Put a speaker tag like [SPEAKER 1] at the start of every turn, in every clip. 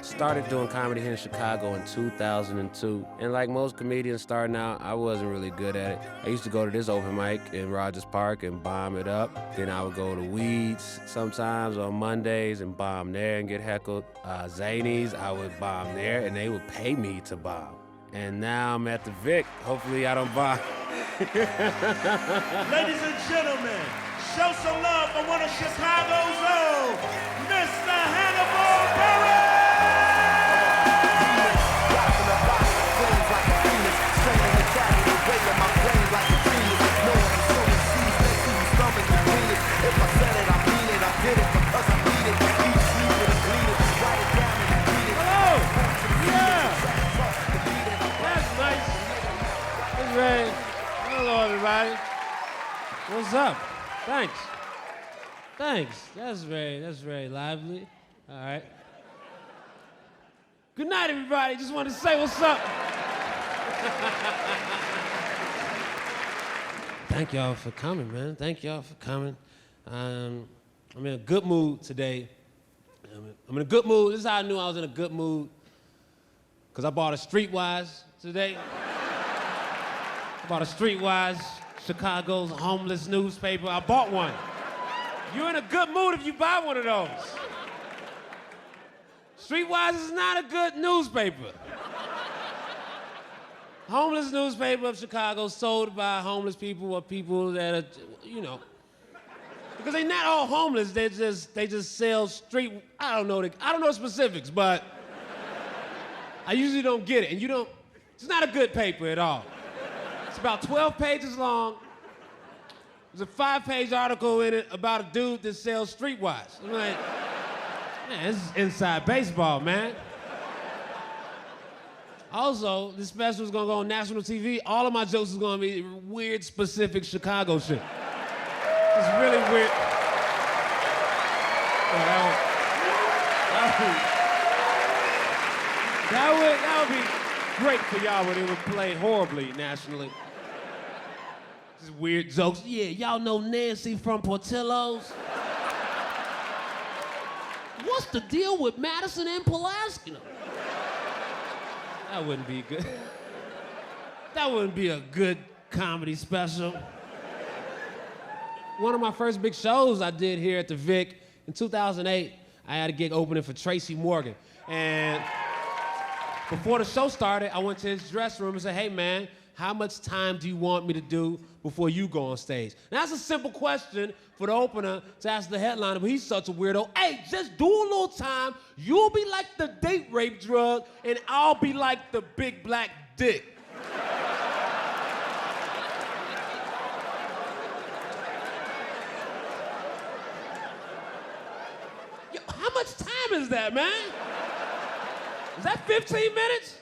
[SPEAKER 1] started doing comedy here in Chicago in 2002. And like most comedians starting out, I wasn't really good at it. I used to go to this open mic in Rogers Park and bomb it up. Then I would go to Weeds sometimes on Mondays and bomb there and get heckled. Zanies, I would bomb there and they would pay me to bomb. And now I'm at the Vic. Hopefully I don't bomb.
[SPEAKER 2] Ladies and gentlemen, show some love for one of Chicago's own, Mr. Hannibal Buress!
[SPEAKER 3] If I said it, I mean it. I did it because I need it. Keep sleeping and bleed it. Write it down and read it.
[SPEAKER 2] Hello! Yeah! That's nice. That's right. Hello, everybody. What's up? Thanks. Thanks. That's very lively. All right. Good night, everybody. Just wanted to say what's up. Thank y'all for coming, man. Thank y'all for coming. I'm in a good mood today. I'm in a good mood. This is how I knew I was in a good mood. Because I bought a StreetWise today. I bought a StreetWise, Chicago's homeless newspaper. I bought one. You're in a good mood if you buy one of those. StreetWise is not a good newspaper. Homeless newspaper of Chicago sold by homeless people or people that are, you know. Because they're not all homeless, they just sell street, I don't know the specifics, but I usually don't get it. And it's not a good paper at all. It's about 12 pages long. There's a 5-page article in it about a dude that sells StreetWise. I'm like, man, this is inside baseball, man. Also, this special is gonna go on national TV. All of my jokes is gonna be weird, specific Chicago shit. It's really weird. That would be great for y'all, but it would play horribly nationally. Just weird jokes. Yeah, y'all know Nancy from Portillo's? What's the deal with Madison and Pulaski? That wouldn't be good. That wouldn't be a good comedy special. One of my first big shows I did here at the Vic, in 2008, I had a gig opening for Tracy Morgan. And before the show started, I went to his dressing room and said, hey man, how much time do you want me to do before you go on stage? Now that's a simple question for the opener to ask the headliner, but he's such a weirdo. Hey, just do a little time. You'll be like the date rape drug, and I'll be like the big black dick. Yo, how much time is that, man? Is that 15 minutes?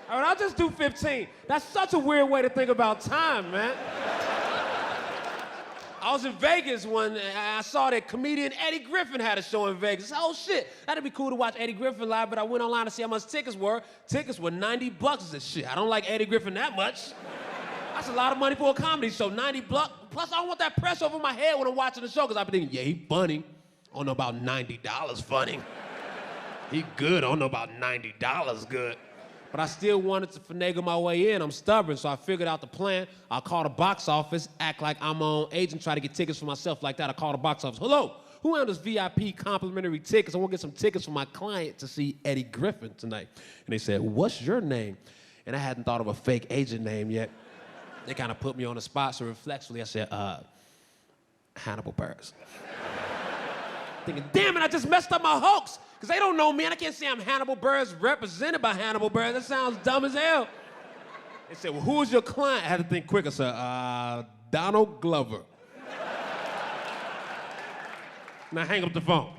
[SPEAKER 2] All right, I'll just do 15. That's such a weird way to think about time, man. I was in Vegas and I saw that comedian Eddie Griffin had a show in Vegas. Oh shit, that'd be cool to watch Eddie Griffin live, but I went online to see how much tickets were. Tickets were $90 and shit. I don't like Eddie Griffin that much. That's a lot of money for a comedy show, $90. Plus, I don't want that pressure over my head when I'm watching the show, because I've been thinking, yeah, he funny. I don't know about $90 funny. He good, I don't know about $90 good. But I still wanted to finagle my way in. I'm stubborn, so I figured out the plan. I'll call the box office, act like I'm my own agent, try to get tickets for myself like that. I call the box office. Hello, who handles VIP complimentary tickets? I want to get some tickets for my client to see Eddie Griffin tonight. And they said, what's your name? And I hadn't thought of a fake agent name yet. They kind of put me on the spot, so reflexively I said, Hannibal Buress. Thinking, damn it, I just messed up my hoax. Because they don't know me, and I can't say I'm Hannibal Buress, represented by Hannibal Buress. That sounds dumb as hell. They said, well, who is your client? I had to think quicker, sir. Donald Glover. Now hang up the phone.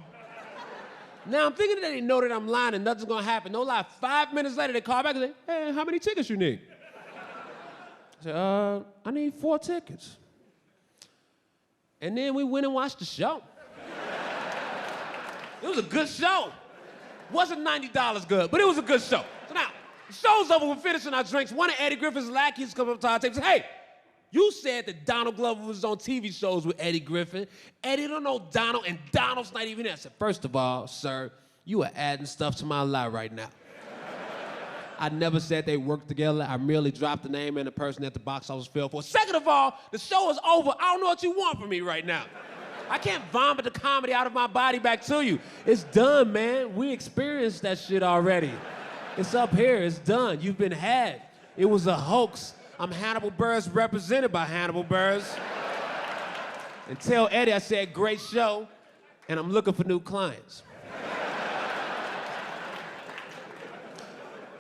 [SPEAKER 2] Now I'm thinking that they know that I'm lying and nothing's gonna happen. No lie, 5 minutes later, they call back and say, hey, how many tickets you need? I said, I need 4 tickets. And then we went and watched the show. It was a good show. Wasn't $90 good, but it was a good show. So now, the show's over, we're finishing our drinks. One of Eddie Griffin's lackeys comes up to our table and says, hey, you said that Donald Glover was on TV shows with Eddie Griffin. Eddie don't know Donald, and Donald's not even there. I said, first of all, sir, You are adding stuff to my life right now. I never said they worked together. I merely dropped the name and the person at the box office fell for. Second of all, the show is over. I don't know what you want from me right now. I can't vomit the comedy out of my body back to you. It's done, man. We experienced that shit already. It's up here. It's done. You've been had. It was a hoax. I'm Hannibal Buress, represented by Hannibal Buress. And tell Eddie I said great show, and I'm looking for new clients.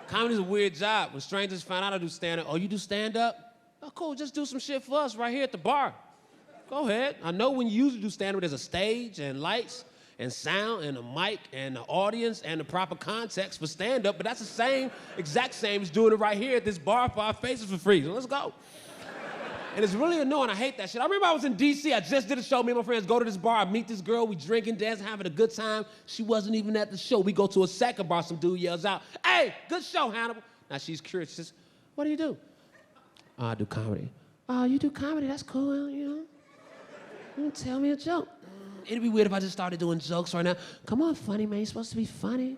[SPEAKER 2] Comedy's a weird job. When strangers find out I do stand-up, oh, you do stand-up? Oh, cool, just do some shit for us right here at the bar. Go ahead. I know when you usually do stand-up, there's a stage and lights and sound and a mic and an audience and the proper context for stand-up, but that's the same, exact same as doing it right here at this bar for our faces for free. So let's go. And it's really annoying. I hate that shit. I remember I was in D.C. I just did a show. Me and my friends go to this bar. I meet this girl. We drinking, dancing, having a good time. She wasn't even at the show. We go to a second bar. Some dude yells out, "Hey, good show, Hannibal." Now she's curious. She says, "What do you do?" "Oh, I do comedy." "Oh, you do comedy? That's cool, you know. Tell me a joke." "It'd be weird if I just started doing jokes right now." "Come on, funny man. You're supposed to be funny.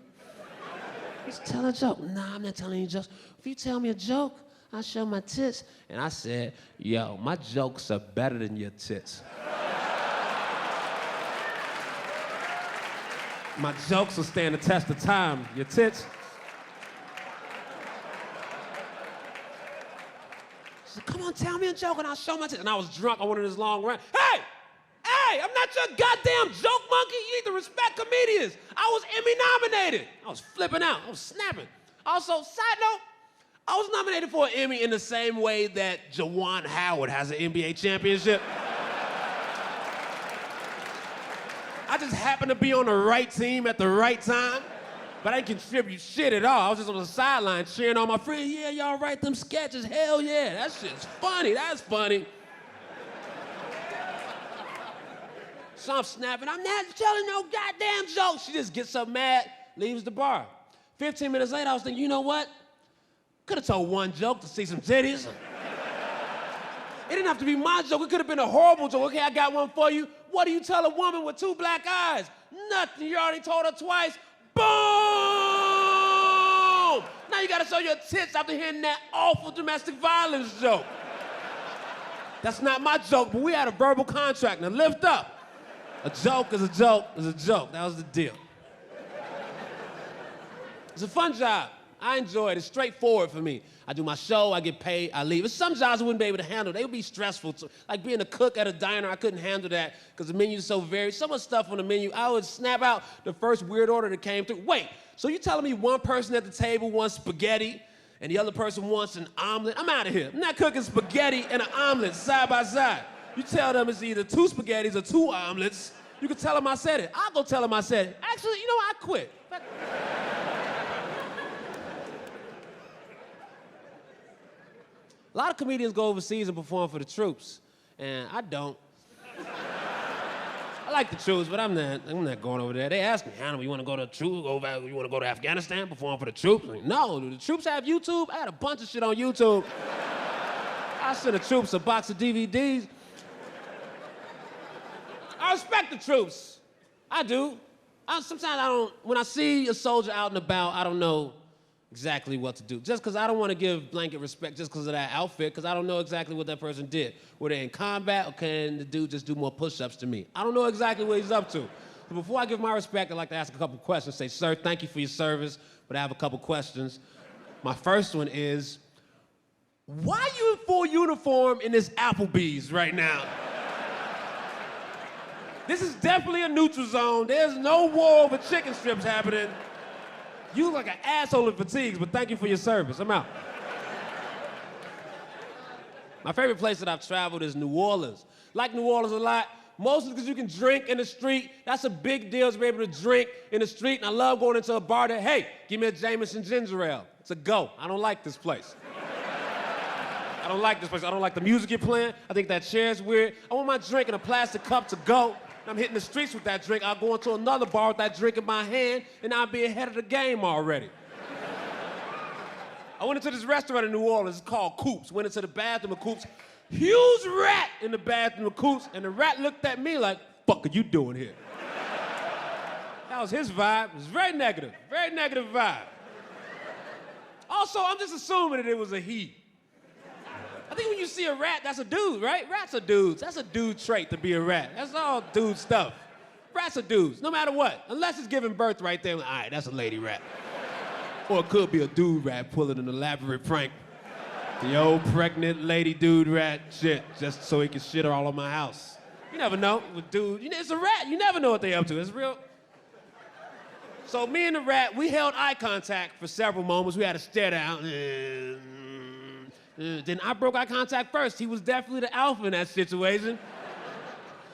[SPEAKER 2] Just tell a joke." "Nah, I'm not telling you jokes. If you tell me a joke, I'll show my tits." And I said, "Yo, my jokes are better than your tits." My jokes will stand the test of time. Your tits. She said, "Come on, tell me a joke and I'll show my tits." And I was drunk. I wanted this long run. Hey, I'm not your goddamn joke monkey. You need to respect comedians. I was Emmy nominated. I was flipping out. I was snapping. Also, side note, I was nominated for an Emmy in the same way that Juwan Howard has an NBA championship. I just happened to be on the right team at the right time, but I didn't contribute shit at all. I was just on the sideline cheering on my friends. "Yeah, y'all write them sketches. Hell yeah, that shit's funny. That's funny." So I'm snapping. "I'm not telling no goddamn joke." She just gets up mad, leaves the bar. 15 minutes later, I was thinking, you know what? Could have told one joke to see some titties. It didn't have to be my joke. It could have been a horrible joke. "Okay, I got one for you. What do you tell a woman with 2 black eyes?" "Nothing. You already told her twice." Boom! Now you gotta show your tits after hearing that awful domestic violence joke. That's not my joke, but we had a verbal contract. Now lift up. A joke is a joke is a joke. That was the deal. It's a fun job. I enjoy it. It's straightforward for me. I do my show, I get paid, I leave. It's some jobs I wouldn't be able to handle. They would be stressful. Like being a cook at a diner, I couldn't handle that because the menu is so varied. So much stuff on the menu, I would snap out the first weird order that came through. Wait, so you telling me one person at the table wants spaghetti and the other person wants an omelet? I'm out of here. I'm not cooking spaghetti and an omelet side by side. You tell them it's either 2 spaghettis or 2 omelets. You can tell them I said it. I'll go tell them I said it. Actually, you know what? I quit. A lot of comedians go overseas and perform for the troops, and I don't. I like the troops, but I'm not going over there. They ask me, "Hannibal, you want to go to the troops? You want to go to Afghanistan, perform for the troops?" Like, no, do the troops have YouTube? I had a bunch of shit on YouTube. I sent the troops a box of DVDs. I respect the troops. I do. Sometimes I don't, when I see a soldier out and about, I don't know exactly what to do. Just because I don't want to give blanket respect just because of that outfit, because I don't know exactly what that person did. Were they in combat, or can the dude just do more push-ups to me? I don't know exactly what he's up to. So before I give my respect, I'd like to ask a couple questions. Say, "Sir, thank you for your service, but I have a couple questions." My first one is, why are you in full uniform in this Applebee's right now? This is definitely a neutral zone. There's no war over chicken strips happening. You look like an asshole in fatigues, but thank you for your service. I'm out. My favorite place that I've traveled is New Orleans. Like New Orleans a lot, mostly because you can drink in the street. That's a big deal to be able to drink in the street, and I love going into a bar that, "Hey, give me a Jameson ginger ale." It's a go. I don't like this place. I don't like this place. I don't like the music you're playing. I think that chair's weird. I want my drink in a plastic cup to go. I'm hitting the streets with that drink. I'll go into another bar with that drink in my hand, and I'll be ahead of the game already. I went into this restaurant in New Orleans. It's called Coops. Went into the bathroom of Coops. Huge rat in the bathroom of Coops, and the rat looked at me like, "Fuck are you doing here?" That was his vibe. It was very negative vibe. Also, I'm just assuming that it was a he. I think when you see a rat, that's a dude, right? Rats are dudes. That's a dude trait to be a rat. That's all dude stuff. Rats are dudes, no matter what. Unless it's giving birth right there. All right, that's a lady rat. Or it could be a dude rat pulling an elaborate prank. The old pregnant lady dude rat shit, just so he can shit all on my house. You never know with dude. It's a rat. You never know what they up to. It's real. So me and the rat, we held eye contact for several moments. We had to stare down. Then I broke eye contact first. He was definitely the alpha in that situation.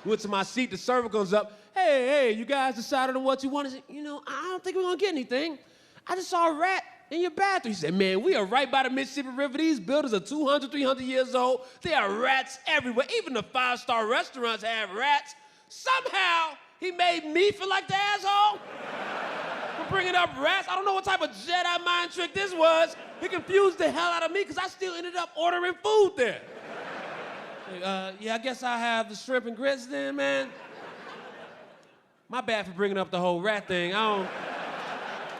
[SPEAKER 2] Went to my seat, the server comes up. Hey, you guys decided on what you wanted? I said, I don't think we're gonna get anything. I just saw a rat in your bathroom. He said, man, we are right by the Mississippi River. These buildings are 200, 300 years old. There are rats everywhere. Even the five-star restaurants have rats. Somehow, he made me feel like the asshole for bringing up rats. I don't know what type of Jedi mind trick this was. He confused the hell out of me because I still ended up ordering food there. Yeah, I guess I'll have the shrimp and grits then, man. My bad for bringing up the whole rat thing. I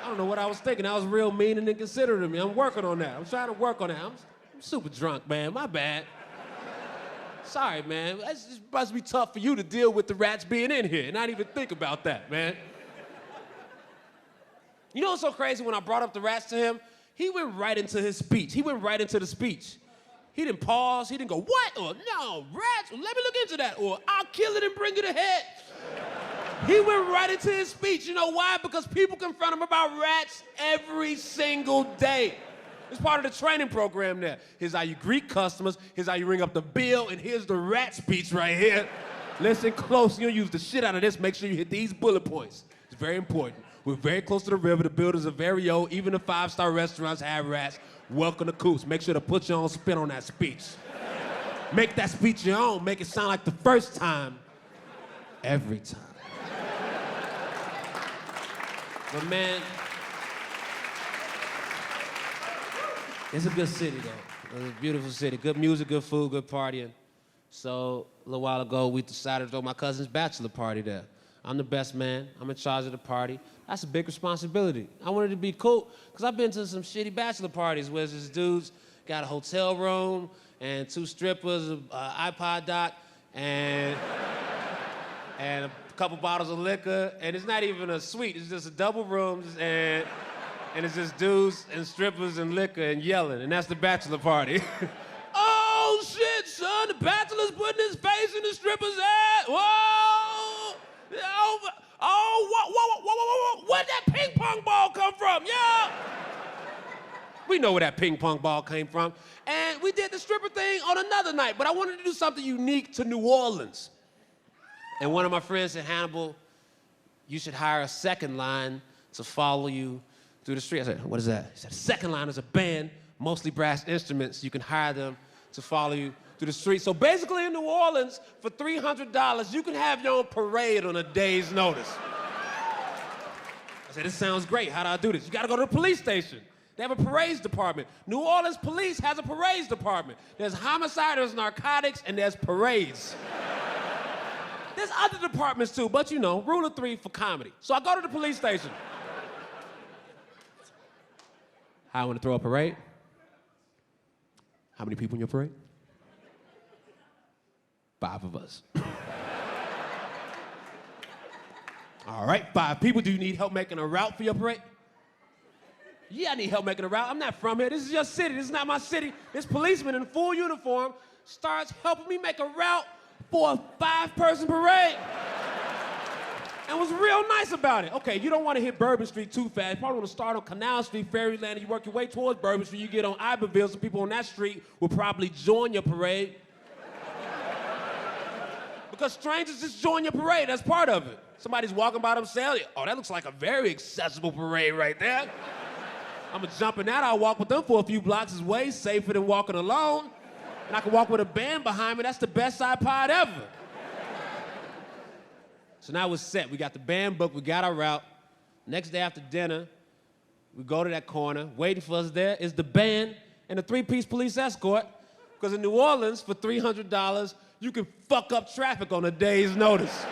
[SPEAKER 2] don't know what I was thinking. I was real mean and inconsiderate of me. I'm working on that. I'm trying to work on that. I'm super drunk, man. My bad. Sorry, man. It must be tough for you to deal with the rats being in here and not even think about that, man. You know what's so crazy? When I brought up the rats to him, he went right into his speech. He went right into the speech. He didn't pause. He didn't go, what? Or, no, rats? Well, let me look into that. Or, I'll kill it and bring it ahead. He went right into his speech. You know why? Because people confront him about rats every single day. It's part of the training program there. Here's how you greet customers. Here's how you ring up the bill. And here's the rat speech right here. Listen close. You'll use the shit out of this. Make sure you hit these bullet points. It's very important. We're very close to the river. The buildings are very old. Even the five-star restaurants have rats. Welcome to Coops. Make sure to put your own spin on that speech. Make that speech your own. Make it sound like the first time, every time. But man, it's a good city though. It's a beautiful city. Good music, good food, good partying. So a little while ago, we decided to throw my cousin's bachelor party there. I'm the best man. I'm in charge of the party. That's a big responsibility. I wanted to be cool, because I've been to some shitty bachelor parties where this dude's got a hotel room and two strippers, an iPod dock, and a couple bottles of liquor, and it's not even a suite. It's just a double rooms, and it's just dudes and strippers and liquor and yelling, and that's the bachelor party. Oh, shit, son, the bachelor's putting his face in the stripper's ass. Whoa! Oh, where'd that ping pong ball come from? Yeah! We know where that ping pong ball came from. And we did the stripper thing on another night, but I wanted to do something unique to New Orleans. And one of my friends said, Hannibal, you should hire a second line to follow you through the street. I said, what is that? He said, second line is a band, mostly brass instruments. You can hire them to follow you through the street. So basically in New Orleans, for $300, you can have your own parade on a day's notice. I said, this sounds great. How do I do this? You gotta go to the police station. They have a parades department. New Orleans police has a parades department. There's homicide, there's narcotics, and there's parades. There's other departments too, but you know, rule of three for comedy. So I go to the police station. How I want to throw a parade? How many people in your parade? 5 of us. All right, 5 people. Do you need help making a route for your parade? Yeah, I need help making a route. I'm not from here. This is your city. This is not my city. This policeman in full uniform starts helping me make a route for a 5-person parade. And was real nice about it. Okay, you don't want to hit Bourbon Street too fast. You probably want to start on Canal Street, Fairyland, and you work your way towards Bourbon Street. You get on Iberville, some people on that street will probably join your parade. Because strangers just join your parade, that's part of it. Somebody's walking by themselves. Oh, that looks like a very accessible parade right there. I'm gonna jump in that, I'll walk with them for a few blocks. It's way safer than walking alone. And I can walk with a band behind me, that's the best iPod ever. So now we're set. We got the band booked, we got our route. Next day after dinner, we go to that corner. Waiting for us there is the band and a 3-piece police escort. Because in New Orleans, for $300, you can fuck up traffic on a day's notice.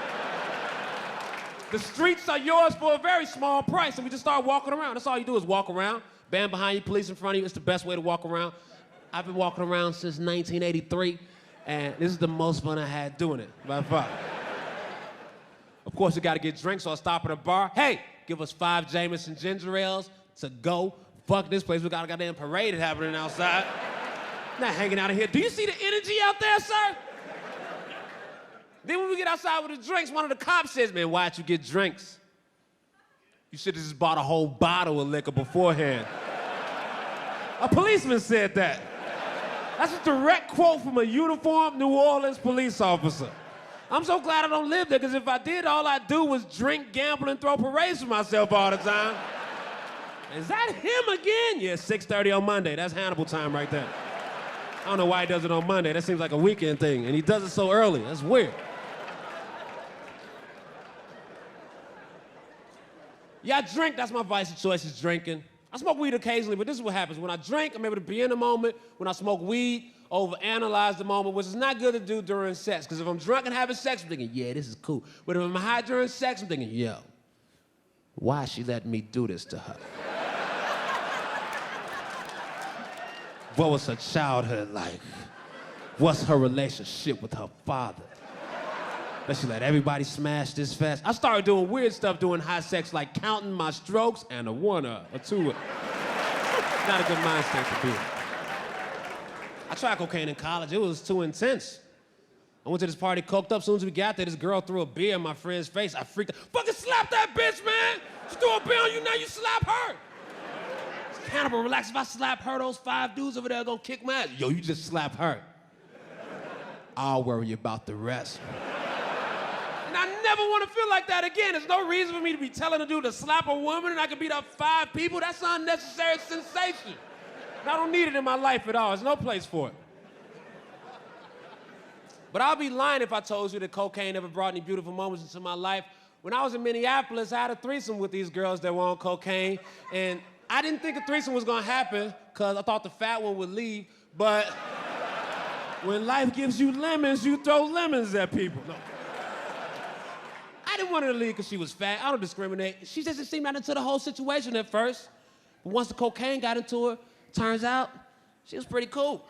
[SPEAKER 2] The streets are yours for a very small price, and we just start walking around. That's all you do is walk around. Band behind you, police in front of you. It's the best way to walk around. I've been walking around since 1983, and this is the most fun I had doing it, by far. Of course, you gotta get drinks, so I stop at a bar. Hey, give us 5 Jameson ginger ales to go. Fuck this place, we got a goddamn parade happening outside. Not hanging out in here. Do you see the energy out there, sir? Then when we get outside with the drinks, one of the cops says, man, why'd you get drinks? You should have just bought a whole bottle of liquor beforehand. A policeman said that. That's a direct quote from a uniformed New Orleans police officer. I'm so glad I don't live there, because if I did, all I'd do was drink, gamble, and throw parades for myself all the time. Is that him again? Yeah, 6:30 on Monday. That's Hannibal time right there. I don't know why he does it on Monday. That seems like a weekend thing, and he does it so early. That's weird. Yeah, I drink. That's my vice of choice, is drinking. I smoke weed occasionally, but this is what happens. When I drink, I'm able to be in the moment. When I smoke weed, overanalyze the moment, which is not good to do during sex, because if I'm drunk and having sex, I'm thinking, yeah, this is cool. But if I'm high during sex, I'm thinking, yo, why is she letting me do this to her? What was her childhood like? What's her relationship with her father? Does she let everybody smash this fast? I started doing weird stuff during high sex, like counting my strokes and a 1 or 2. Not a good mind state to be in. I tried cocaine in college. It was too intense. I went to this party coked up. As soon as we got there, this girl threw a beer in my friend's face. I freaked out. Fucking slap that bitch, man! She threw a beer on you, now you slap her! Hannibal, relax. If I slap her, those 5 dudes over there are gonna kick my ass. Yo, you just slap her. I'll worry about the rest. And I never want to feel like that again. There's no reason for me to be telling a dude to slap a woman and I can beat up 5 people. That's an unnecessary sensation. And I don't need it in my life at all. There's no place for it. But I'll be lying if I told you that cocaine never brought any beautiful moments into my life. When I was in Minneapolis, I had a threesome with these girls that were on cocaine, and I didn't think a threesome was gonna happen because I thought the fat one would leave, but when life gives you lemons, you throw lemons at people. No. I didn't want her to leave because she was fat. I don't discriminate. She just didn't seem that into the whole situation at first. But once the cocaine got into her, turns out she was pretty cool.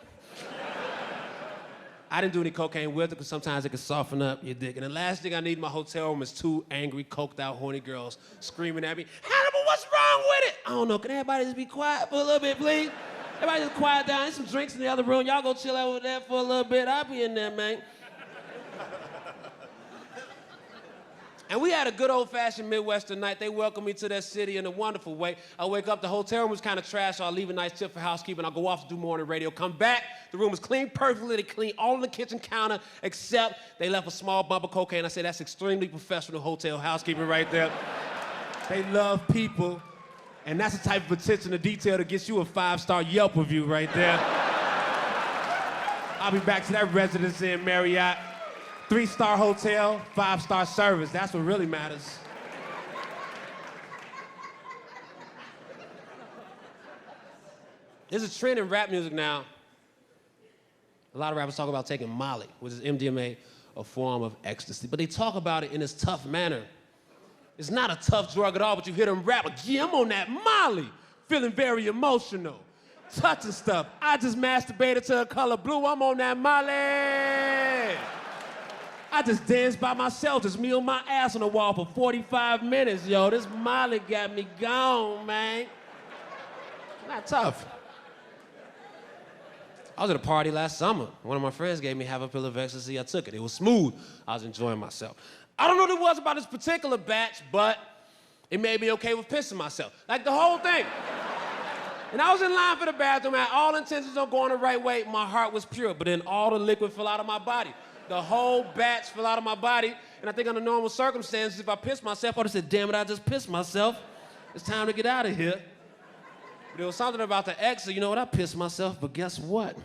[SPEAKER 2] I didn't do any cocaine with her because sometimes it can soften up your dick. And the last thing I need in my hotel room is 2 angry, coked out, horny girls screaming at me, Hannibal, what's wrong with it? I don't know, can everybody just be quiet for a little bit, please? Everybody just quiet down. There's some drinks in the other room. Y'all go chill out over there for a little bit. I'll be in there, man. And we had a good old-fashioned Midwestern night. They welcomed me to their city in a wonderful way. I wake up, the hotel room was kind of trash, so I leave a nice tip for housekeeping. I go off to do morning radio, come back, the room is clean perfectly. They clean all of the kitchen counter, except they left a small bump of cocaine. I said, that's extremely professional hotel housekeeping right there. They love people, and that's the type of attention to detail that gets you a 5-star Yelp review right there. I'll be back to that residency in Marriott. 3-star hotel, 5-star service. That's what really matters. There's a trend in rap music now. A lot of rappers talk about taking Molly, which is MDMA, a form of ecstasy. But they talk about it in this tough manner. It's not a tough drug at all, but you hear them rap, like, yeah, I'm on that Molly, feeling very emotional, touching stuff. I just masturbated to the color blue, I'm on that Molly. I just danced by myself, just me on my ass on the wall for 45 minutes, yo. This Molly got me gone, man. Not tough. I was at a party last summer. One of my friends gave me half a pill of ecstasy. I took it. It was smooth. I was enjoying myself. I don't know what it was about this particular batch, but it made me okay with pissing myself. Like the whole thing. And I was in line for the bathroom. I had all intentions on going the right way. My heart was pure, but then all the liquid fell out of my body. The whole batch fell out of my body, and I think under normal circumstances, if I pissed myself, I would have said, damn it, I just pissed myself. It's time to get out of here. But there was something about the exit, you know what, I pissed myself, but guess what?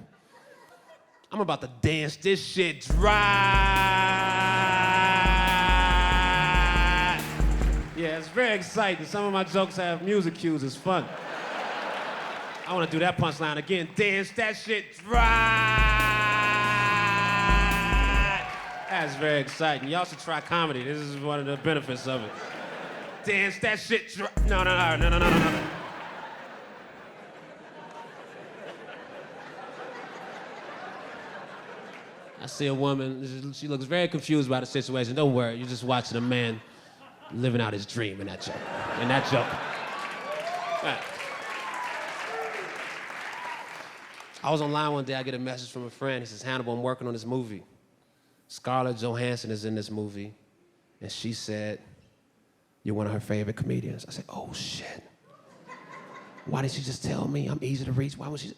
[SPEAKER 2] I'm about to dance this shit dry. Yeah, it's very exciting. Some of my jokes have music cues, it's fun. I want to do that punchline again. Dance that shit dry. It's very exciting. Y'all should try comedy. This is one of the benefits of it. Dance that shit. No. I see a woman, she looks very confused by the situation. Don't worry, you're just watching a man living out his dream in that joke. Right. I was online one day, I get a message from a friend. He says, Hannibal, I'm working on this movie. Scarlett Johansson is in this movie. And she said, you're one of her favorite comedians. I said, oh shit. Why did she just tell me I'm easy to reach? Why would she?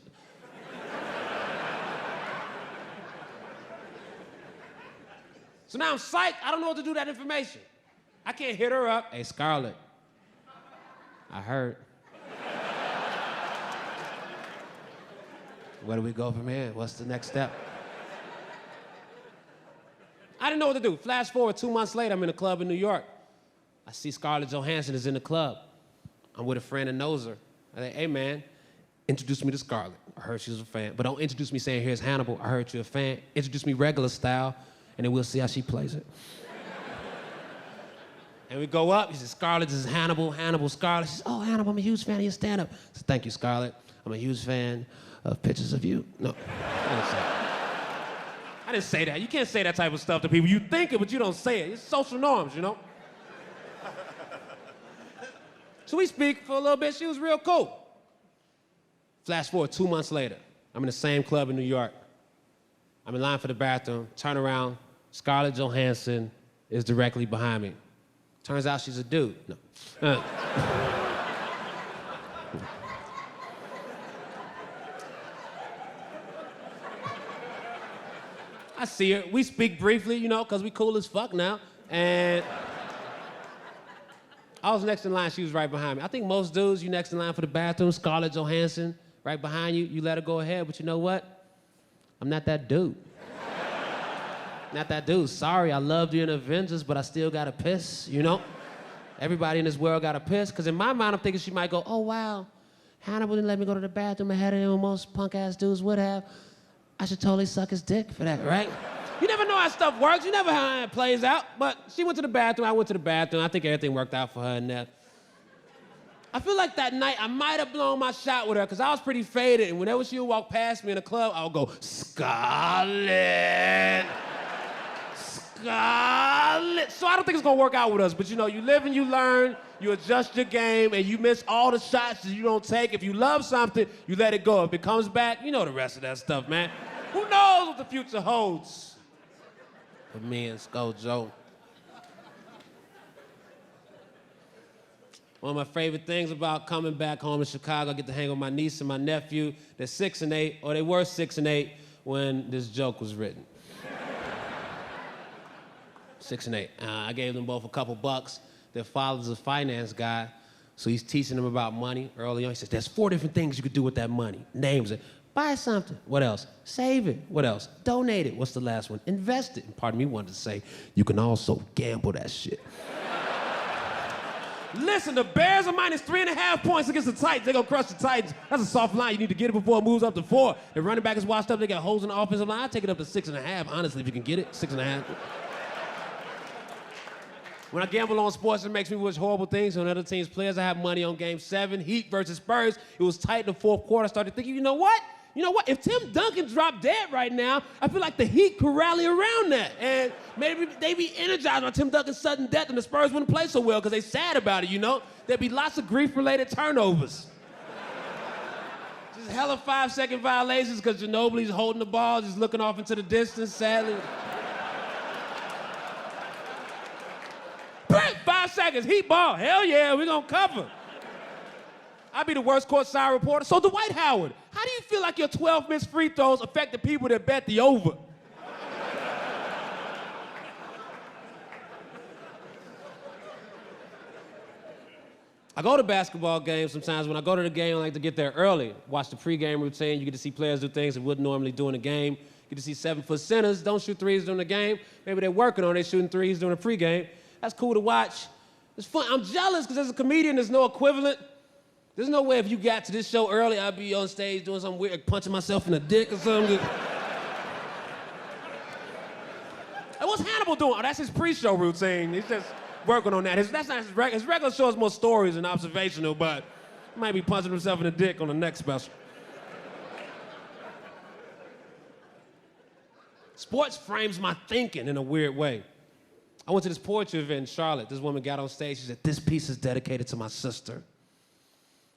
[SPEAKER 2] So now I'm psyched. I don't know what to do with that information. I can't hit her up. Hey, Scarlett, I heard. Where do we go from here? What's the next step? I didn't know what to do. Flash forward 2 months later, I'm in a club in New York. I see Scarlett Johansson is in the club. I'm with a friend that knows her. I say, hey man, introduce me to Scarlett. I heard she was a fan. But don't introduce me saying, here's Hannibal. I heard you're a fan. Introduce me regular style, and then we'll see how she plays it. And we go up, he says, Scarlett, this is Hannibal, Scarlett. She says, oh, Hannibal, I'm a huge fan of your stand-up. I said, thank you, Scarlett. I'm a huge fan of pictures of you. No, I didn't say that. I didn't say that. You can't say that type of stuff to people. You think it, but you don't say it. It's social norms, you know? So we speak for a little bit. She was real cool. Flash forward 2 months later. I'm in the same club in New York. I'm in line for the bathroom. Turn around. Scarlett Johansson is directly behind me. Turns out she's a dude. No. I see her. We speak briefly, you know, because we cool as fuck now. And I was next in line. She was right behind me. I think most dudes, you next in line for the bathroom, Scarlett Johansson, right behind you. You let her go ahead, but you know what? I'm not that dude. Not that dude. Sorry, I loved you in Avengers, but I still gotta piss, you know? Everybody in this world gotta piss, because in my mind, I'm thinking she might go, oh, wow, Hannibal didn't let me go to the bathroom ahead of him. Most punk-ass dudes would have. I should totally suck his dick for that, right? You never know how stuff works. You never know how it plays out. But she went to the bathroom, I went to the bathroom. I think everything worked out for her in there. I feel like that night I might have blown my shot with her because I was pretty faded, and whenever she would walk past me in a club, I would go, Scarlett. Scarlett. So I don't think it's gonna work out with us, but you know, you live and you learn, you adjust your game, and you miss all the shots that you don't take. If you love something, you let it go. If it comes back, you know the rest of that stuff, man. Who knows what the future holds? For me and Joe. One of my favorite things about coming back home in Chicago, I get to hang with my niece and my nephew. They're 6 and 8, or they were 6 and 8 when this joke was written. 6 and 8. I gave them both a couple bucks. Their father's a finance guy, so he's teaching them about money early on. He says, there's 4 different things you could do with that money. Names it. Buy something. What else? Save it. What else? Donate it. What's the last one? Invest it. And part of me wanted to say, you can also gamble that shit. Listen, the Bears are minus 3.5 points against the Titans. They're gonna crush the Titans. That's a soft line. You need to get it before it moves up to 4. The running back is washed up. They got holes in the offensive line. I'll take it up to 6.5, honestly, if you can get it. 6.5. When I gamble on sports, it makes me wish horrible things on other teams' players. I have money on Game 7, Heat versus Spurs. It was tight in the fourth quarter. I started thinking, you know what? If Tim Duncan dropped dead right now, I feel like the Heat could rally around that. And maybe they'd be energized by Tim Duncan's sudden death, and the Spurs wouldn't play so well because they're sad about it, you know? There'd be lots of grief-related turnovers. Just hella 5-second violations because Ginobili's holding the ball, just looking off into the distance, sadly. 5 seconds, Heat ball. Hell yeah, we're gonna cover. I'd be the worst courtside reporter. So Dwight Howard, how do you feel like your 12 missed free throws affect the people that bet the over? I go to basketball games sometimes. When I go to the game, I like to get there early. Watch the pregame routine. You get to see players do things they wouldn't normally do in the game. You get to see 7-foot centers, don't shoot threes during the game. Maybe they're working on it, shooting threes during the pregame. That's cool to watch. It's fun. I'm jealous because as a comedian, there's no equivalent. There's no way if you got to this show early, I'd be on stage doing something weird, like punching myself in the dick or something. Hey, what's Hannibal? Hannibal doing? Oh, that's his pre-show routine. He's just working on that. That's not his regular show is more stories and observational, but he might be punching himself in the dick on the next special. Sports frames my thinking in a weird way. I went to this poetry event in Charlotte. This woman got on stage. She said, "This piece is dedicated to my sister.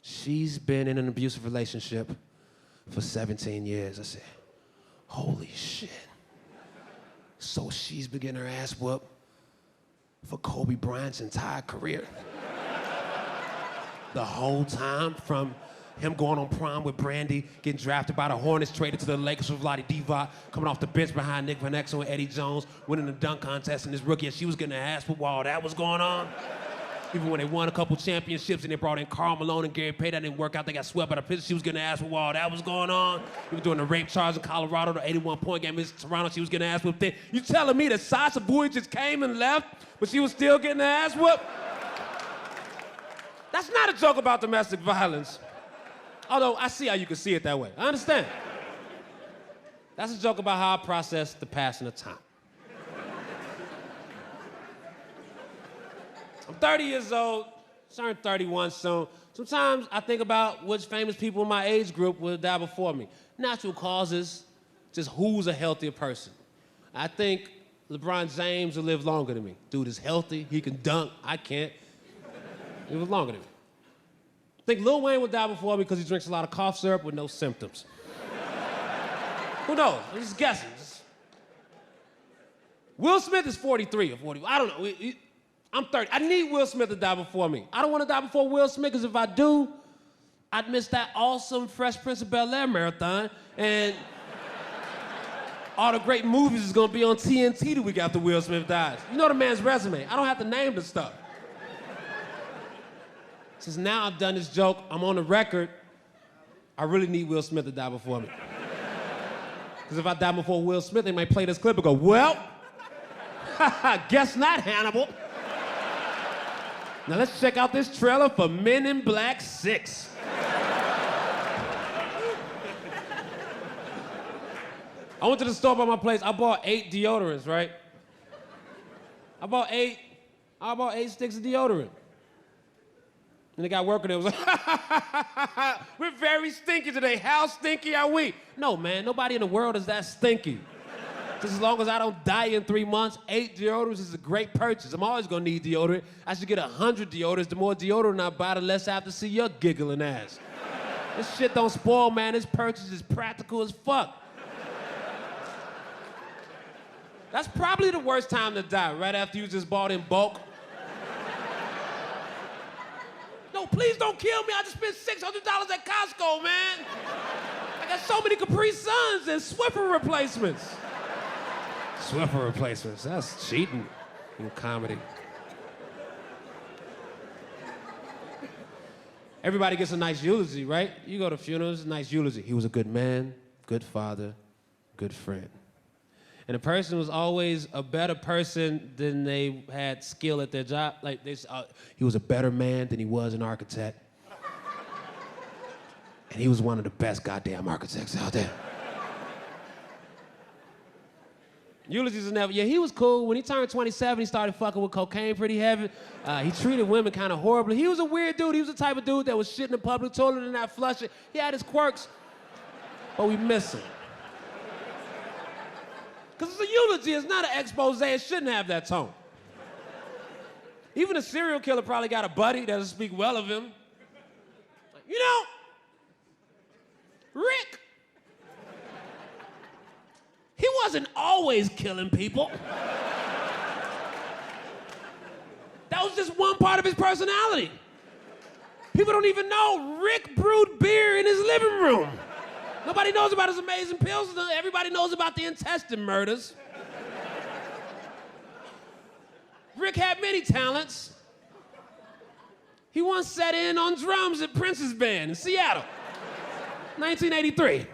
[SPEAKER 2] She's been in an abusive relationship for 17 years. I said, holy shit. So she's been getting her ass whooped for Kobe Bryant's entire career. The whole time, from him going on prom with Brandy, getting drafted by the Hornets, traded to the Lakers with Vlade Divac, coming off the bench behind Nick Van Exel and Eddie Jones, winning the dunk contest in this rookie, and she was getting her ass whooped while all that was going on. Even when they won a couple championships and they brought in Karl Malone and Gary Payton, that didn't work out. They got swept by the Pistons. She was getting her ass whooped while that was going on. We were doing the rape charge in Colorado, the 81-point game in Toronto. She was getting her ass whooped there. You telling me that Sasha Bowie just came and left, but she was still getting her ass whooped? That's not a joke about domestic violence. Although I see how you can see it that way. I understand. That's a joke about how I process the passing of time. I'm 30 years old, turn 31 soon. Sometimes I think about which famous people in my age group will die before me. Natural causes, just who's a healthier person. I think LeBron James will live longer than me. Dude is healthy, he can dunk, I can't. He was longer than me. I think Lil Wayne will die before me because he drinks a lot of cough syrup with no symptoms. Who knows? I'm just guessing. Will Smith is 43 or 40. I don't know. I'm 30. I need Will Smith to die before me. I don't want to die before Will Smith, because if I do, I'd miss that awesome Fresh Prince of Bel-Air marathon, and all the great movies is gonna be on TNT the week after Will Smith dies. You know the man's resume. I don't have to name the stuff. Since now I've done this joke, I'm on the record, I really need Will Smith to die before me. Because if I die before Will Smith, they might play this clip and go, well, guess not, Hannibal. Now let's check out this trailer for Men in Black 6. I went to the store by my place. I bought 8 deodorants, right? I bought eight sticks of deodorant. And the guy working there was like, we're very stinky today. How stinky are we? No, man, nobody in the world is that stinky. Just as long as I don't die in 3 months, 8 deodorants is a great purchase. I'm always gonna need deodorant. I should get 100 deodorants. The more deodorant I buy, the less I have to see your giggling ass. This shit don't spoil, man. This purchase is practical as fuck. That's probably the worst time to die, right after you just bought in bulk. No, please don't kill me. I just spent $600 at Costco, man. I got so many Capri Suns and Swiffer replacements. Swiffer replacements, that's cheating in comedy. Everybody gets a nice eulogy, right? You go to funerals, nice eulogy. He was a good man, good father, good friend. And the person was always a better person than they had skill at their job. Like, he was a better man than he was an architect. And he was one of the best goddamn architects out there. Eulogies are never, yeah, he was cool. When he turned 27, he started fucking with cocaine pretty heavy. He treated women kind of horribly. He was a weird dude. He was the type of dude that was shit in the public toilet and not flush it. He had his quirks, but we miss him. Because it's a eulogy, it's not an expose. It shouldn't have that tone. Even a serial killer probably got a buddy that'll speak well of him. You know, Rick, he wasn't always killing people. That was just one part of his personality. People don't even know Rick brewed beer in his living room. Nobody knows about his amazing pilsner. Everybody knows about the intestine murders. Rick had many talents. He once sat in on drums at Prince's band in Seattle, 1983.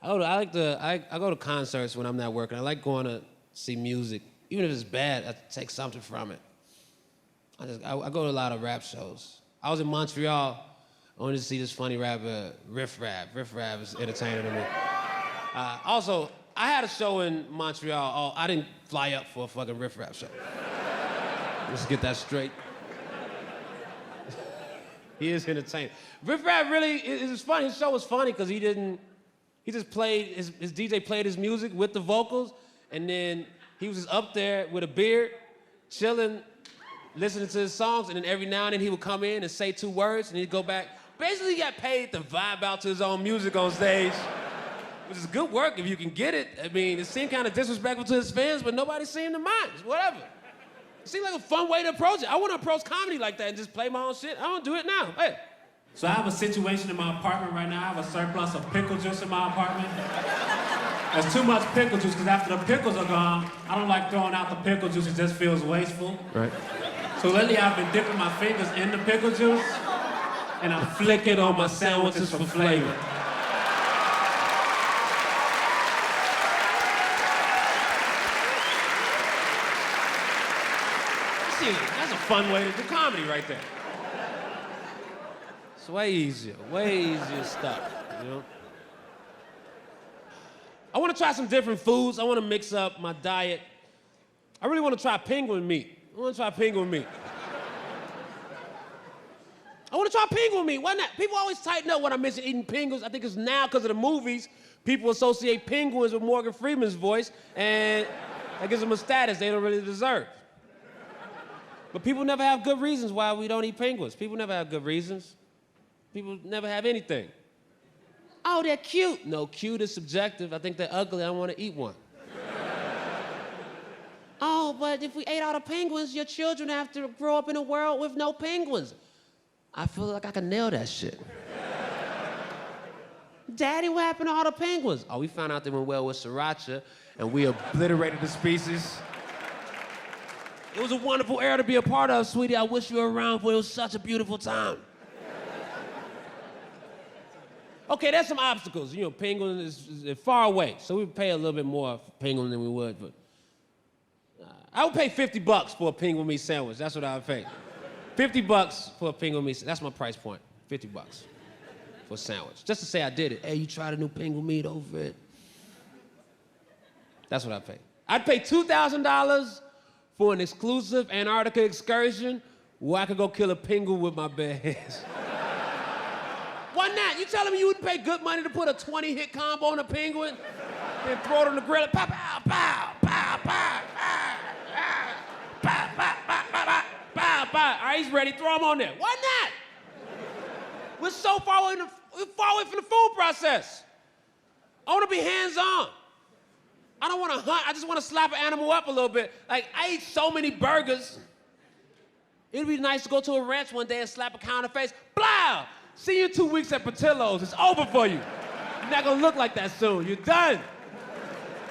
[SPEAKER 2] I go to concerts when I'm not working. I like going to see music. Even if it's bad, I take something from it. I go to a lot of rap shows. I was in Montreal. I wanted to see this funny rapper, Riff Raff. Riff Raff is entertaining to me. Also, I had a show in Montreal. Oh, I didn't fly up for a fucking riff rap show. Let's get that straight. He is entertaining. Riff Rap really is funny. His show was funny because he just played, his DJ played his music with the vocals, and then he was just up there with a beard, chilling, listening to his songs, and then every now and then he would come in and say 2 words, and he'd go back. Basically, he got paid to vibe out to his own music on stage, which is good work if you can get it. I mean, it seemed kind of disrespectful to his fans, but nobody seemed to mind. It's whatever. It seemed like a fun way to approach it. I want to approach comedy like that and just play my own shit. I don't do it now. Hey. So I have a situation in my apartment right now. I have a surplus of pickle juice in my apartment. There's too much pickle juice because after the pickles are gone, I don't like throwing out the pickle juice. It just feels wasteful. Right. So lately I've been dipping my fingers in the pickle juice and I'm flicking on my sandwiches for flavor. That's a fun way to do comedy right there. It's way easier stuff, you know? I want to try some different foods. I want to mix up my diet. I really want to try penguin meat. I want to try penguin meat. Why not? People always tighten up when I mention eating penguins. I think it's now because of the movies. People associate penguins with Morgan Freeman's voice, and that gives them a status they don't really deserve. But people never have good reasons why we don't eat penguins. People never have good reasons. People never have anything. Oh, they're cute. No, cute is subjective. I think they're ugly. I don't want to eat one. Oh, but if we ate all the penguins, your children have to grow up in a world with no penguins. I feel like I can nail that shit. Daddy, what happened to all the penguins? Oh, we found out they went well with sriracha, and we obliterated the species. It was a wonderful era to be a part of, sweetie. I wish you were around, for it was such a beautiful time. Okay, there's some obstacles. You know, penguin is far away, so we would pay a little bit more for penguin than we would, but I would pay $50 for a penguin meat sandwich. That's what I would pay. $50 for a penguin meat. That's my price point. $50 for a sandwich. Just to say I did it. Hey, you tried a new penguin meat over it? That's what I'd pay. I'd pay $2,000 for an exclusive Antarctica excursion where I could go kill a penguin with my bare hands. Why not? You telling me you would pay good money to put a 20-hit combo on a penguin and throw it on the grill and pow, pow, pow, pow, pow, pow, pow, pow, pow, pow, pow, pow. All right, he's ready. Throw him on there. Why not? We're so far away from the food process. I want to be hands-on. I don't want to hunt. I just want to slap an animal up a little bit. Like, I eat so many burgers. It'd be nice to go to a ranch one day and slap a cow in the face. Blow! See you in 2 weeks at Patillo's. It's over for you. You're not gonna look like that soon. You're done.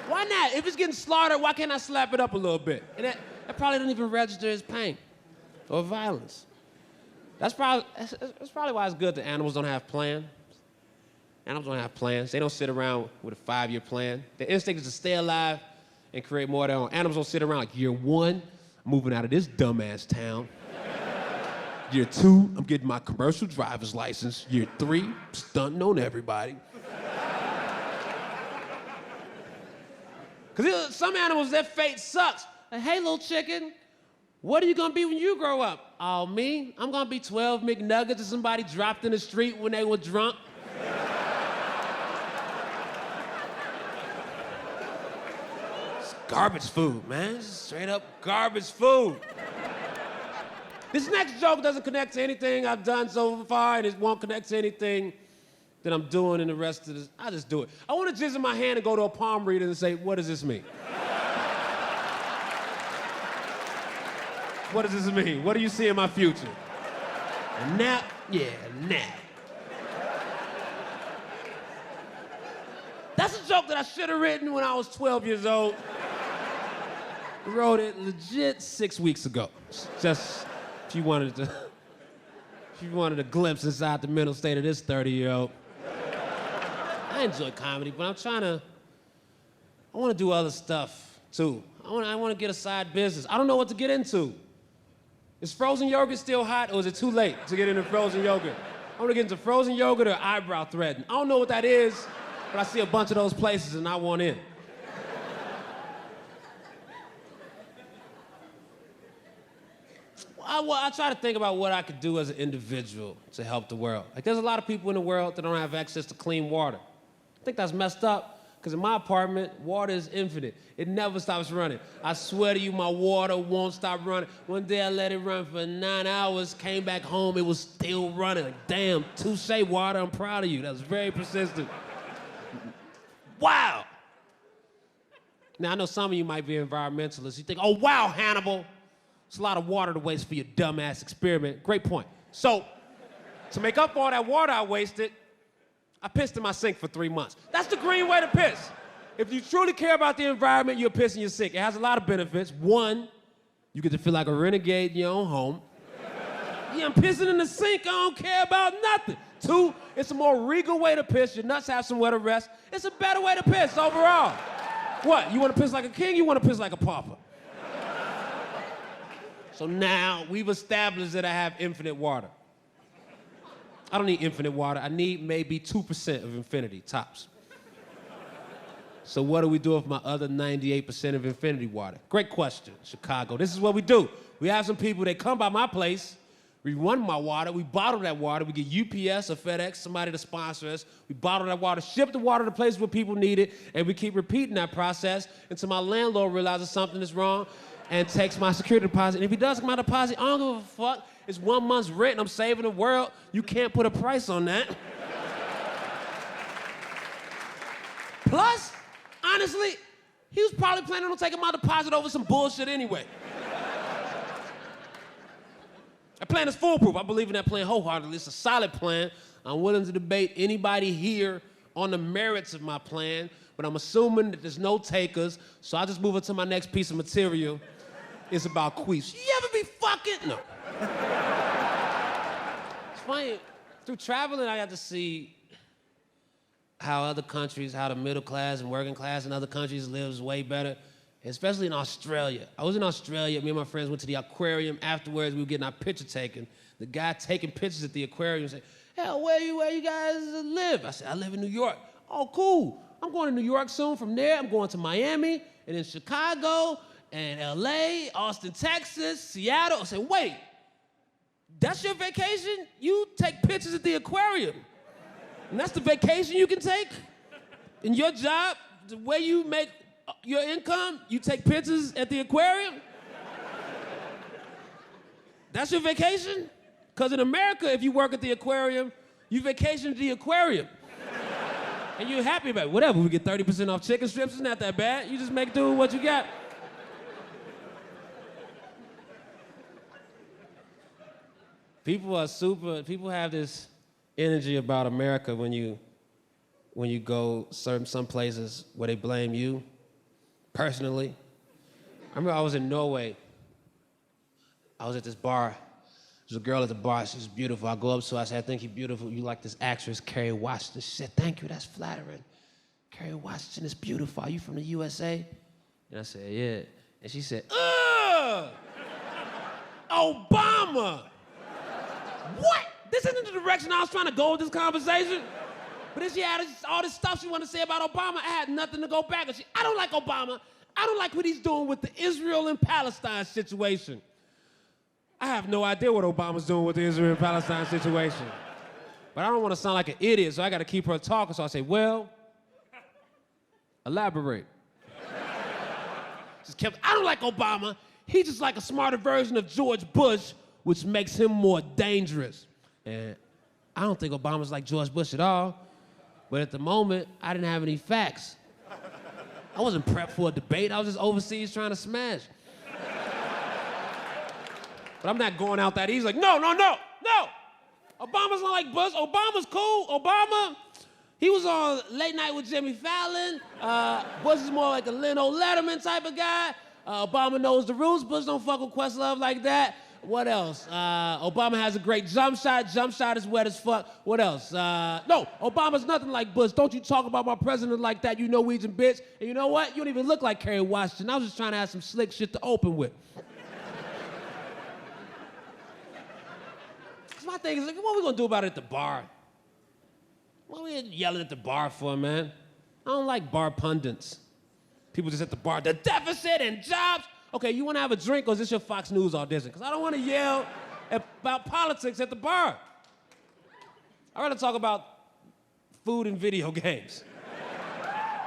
[SPEAKER 2] Why not? If it's getting slaughtered, why can't I slap it up a little bit? And that probably doesn't even register as pain or violence. That's probably why it's good that animals don't have plans. Animals don't have plans. They don't sit around with a 5-year plan. Their instinct is to stay alive and create more of their own. Animals don't sit around like, year 1, I'm moving out of this dumbass town. Year 2, I'm getting my commercial driver's license. Year 3, stunting on everybody. Because some animals, their fate sucks. Like, hey, little chicken, what are you gonna be when you grow up? Oh, me? I'm gonna be 12 McNuggets that somebody dropped in the street when they were drunk. It's garbage food, man. It's straight up garbage food. This next joke doesn't connect to anything I've done so far, and it won't connect to anything that I'm doing in the rest of this. I'll just do it. I want to jizz in my hand and go to a palm reader and say, what does this mean? What does this mean? What do you see in my future? A nap? Yeah, a nap. That's a joke that I should have written when I was 12 years old. I wrote it legit 6 weeks ago. Just... If you wanted a glimpse inside the mental state of this 30-year-old. I enjoy comedy, but I want to do other stuff, too. I want to get a side business. I don't know what to get into. Is frozen yogurt still hot, or is it too late to get into frozen yogurt? I want to get into frozen yogurt or eyebrow threading. I don't know what that is. But I see a bunch of those places and I want in. I try to think about what I could do as an individual to help the world. Like, there's a lot of people in the world that don't have access to clean water. I think that's messed up, because in my apartment, water is infinite. It never stops running. I swear to you, my water won't stop running. One day I let it run for 9 hours, came back home, it was still running. Like, damn, touche, water, I'm proud of you. That was very persistent. Wow. Now, I know some of you might be environmentalists. You think, oh, wow, Hannibal. It's a lot of water to waste for your dumbass experiment. Great point. So, to make up for all that water I wasted, I pissed in my sink for 3 months. That's the green way to piss. If you truly care about the environment, you'll piss in your sink. It has a lot of benefits. One, you get to feel like a renegade in your own home. Yeah, I'm pissing in the sink. I don't care about nothing. Two, it's a more regal way to piss. Your nuts have somewhere to rest. It's a better way to piss overall. What, you want to piss like a king? You want to piss like a pauper? So now we've established that I have infinite water. I don't need infinite water. I need maybe 2% of infinity, tops. So what do we do with my other 98% of infinity water? Great question, Chicago. This is what we do. We have some people that come by my place, we run my water, we bottle that water, we get UPS or FedEx, somebody to sponsor us, we bottle that water, ship the water to places where people need it, and we keep repeating that process until my landlord realizes something is wrong and takes my security deposit. And if he does take my deposit, I don't give a fuck. It's 1 month's rent, I'm saving the world. You can't put a price on that. Plus, honestly, he was probably planning on taking my deposit over some bullshit anyway. That plan is foolproof. I believe in that plan wholeheartedly. It's a solid plan. I'm willing to debate anybody here on the merits of my plan, but I'm assuming that there's no takers, so I'll just move on to my next piece of material. It's about queefs. You ever be fucking? No. It's funny, through traveling, I got to see how other countries, how the middle class and working class in other countries lives way better, especially in Australia. I was in Australia, me and my friends went to the aquarium. Afterwards, we were getting our picture taken. The guy taking pictures at the aquarium said, hell, where you guys live? I said, I live in New York. Oh, cool. I'm going to New York soon. From there, I'm going to Miami, and then Chicago, and LA, Austin, Texas, Seattle. I said, wait, that's your vacation? You take pictures at the aquarium. And that's the vacation you can take? In your job, the way you make your income, you take pictures at the aquarium? That's your vacation? Because in America, if you work at the aquarium, you vacation at the aquarium. And you're happy about it. Whatever, we get 30% off chicken strips, it's not that bad. You just make do with what you got. People have this energy about America when you go some places where they blame you, personally. I remember I was in Norway. I was at this bar. There's a girl at the bar, she was beautiful. I go up to her, I said, I think you're beautiful. You like this actress, Kerry Washington. She said, thank you, that's flattering. Kerry Washington is beautiful. Are you from the USA? And I said, yeah. And she said, ugh! Obama! What? This isn't the direction I was trying to go with this conversation. But then she had all this stuff she wanted to say about Obama. I had nothing to go back on. I don't like Obama. I don't like what he's doing with the Israel and Palestine situation. I have no idea what Obama's doing with the Israel and Palestine situation. But I don't want to sound like an idiot, so I got to keep her talking. So I say, well, elaborate. Just kept, I don't like Obama. He's just like a smarter version of George Bush, which makes him more dangerous. And I don't think Obama's like George Bush at all. But at the moment, I didn't have any facts. I wasn't prepped for a debate. I was just overseas trying to smash. But I'm not going out that easy. Like, no. Obama's not like Bush. Obama's cool. Obama, he was on Late Night with Jimmy Fallon. Bush is more like a Leno Letterman type of guy. Obama knows the rules. Bush don't fuck with Questlove like that. What else? Obama has a great jump shot. Jump shot is wet as fuck. What else? No, Obama's nothing like Bush. Don't you talk about my president like that, you Norwegian bitch. And you know what? You don't even look like Kerry Washington. I was just trying to have some slick shit to open with. My thing is, like, what are we gonna do about it at the bar? What are we yelling at the bar for, man? I don't like bar pundits. People just at the bar, the deficit and jobs. Okay, you want to have a drink or is this your Fox News audition? Because I don't want to yell about politics at the bar. I'd rather talk about food and video games.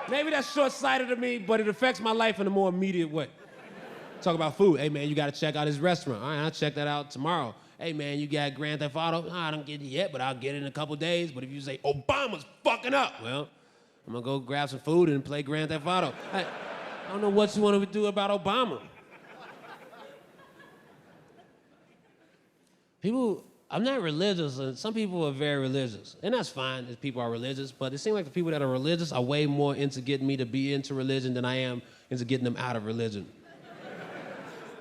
[SPEAKER 2] Maybe that's short-sighted of me, but it affects my life in a more immediate way. Talk about food. Hey, man, you got to check out this restaurant. All right, I'll check that out tomorrow. Hey, man, you got Grand Theft Auto? I don't get it yet, but I'll get it in a couple days. But if you say, Obama's fucking up, well, I'm going to go grab some food and play Grand Theft Auto. I don't know what you want to do about Obama. I'm not religious, and some people are very religious. And that's fine if people are religious, but it seems like the people that are religious are way more into getting me to be into religion than I am into getting them out of religion.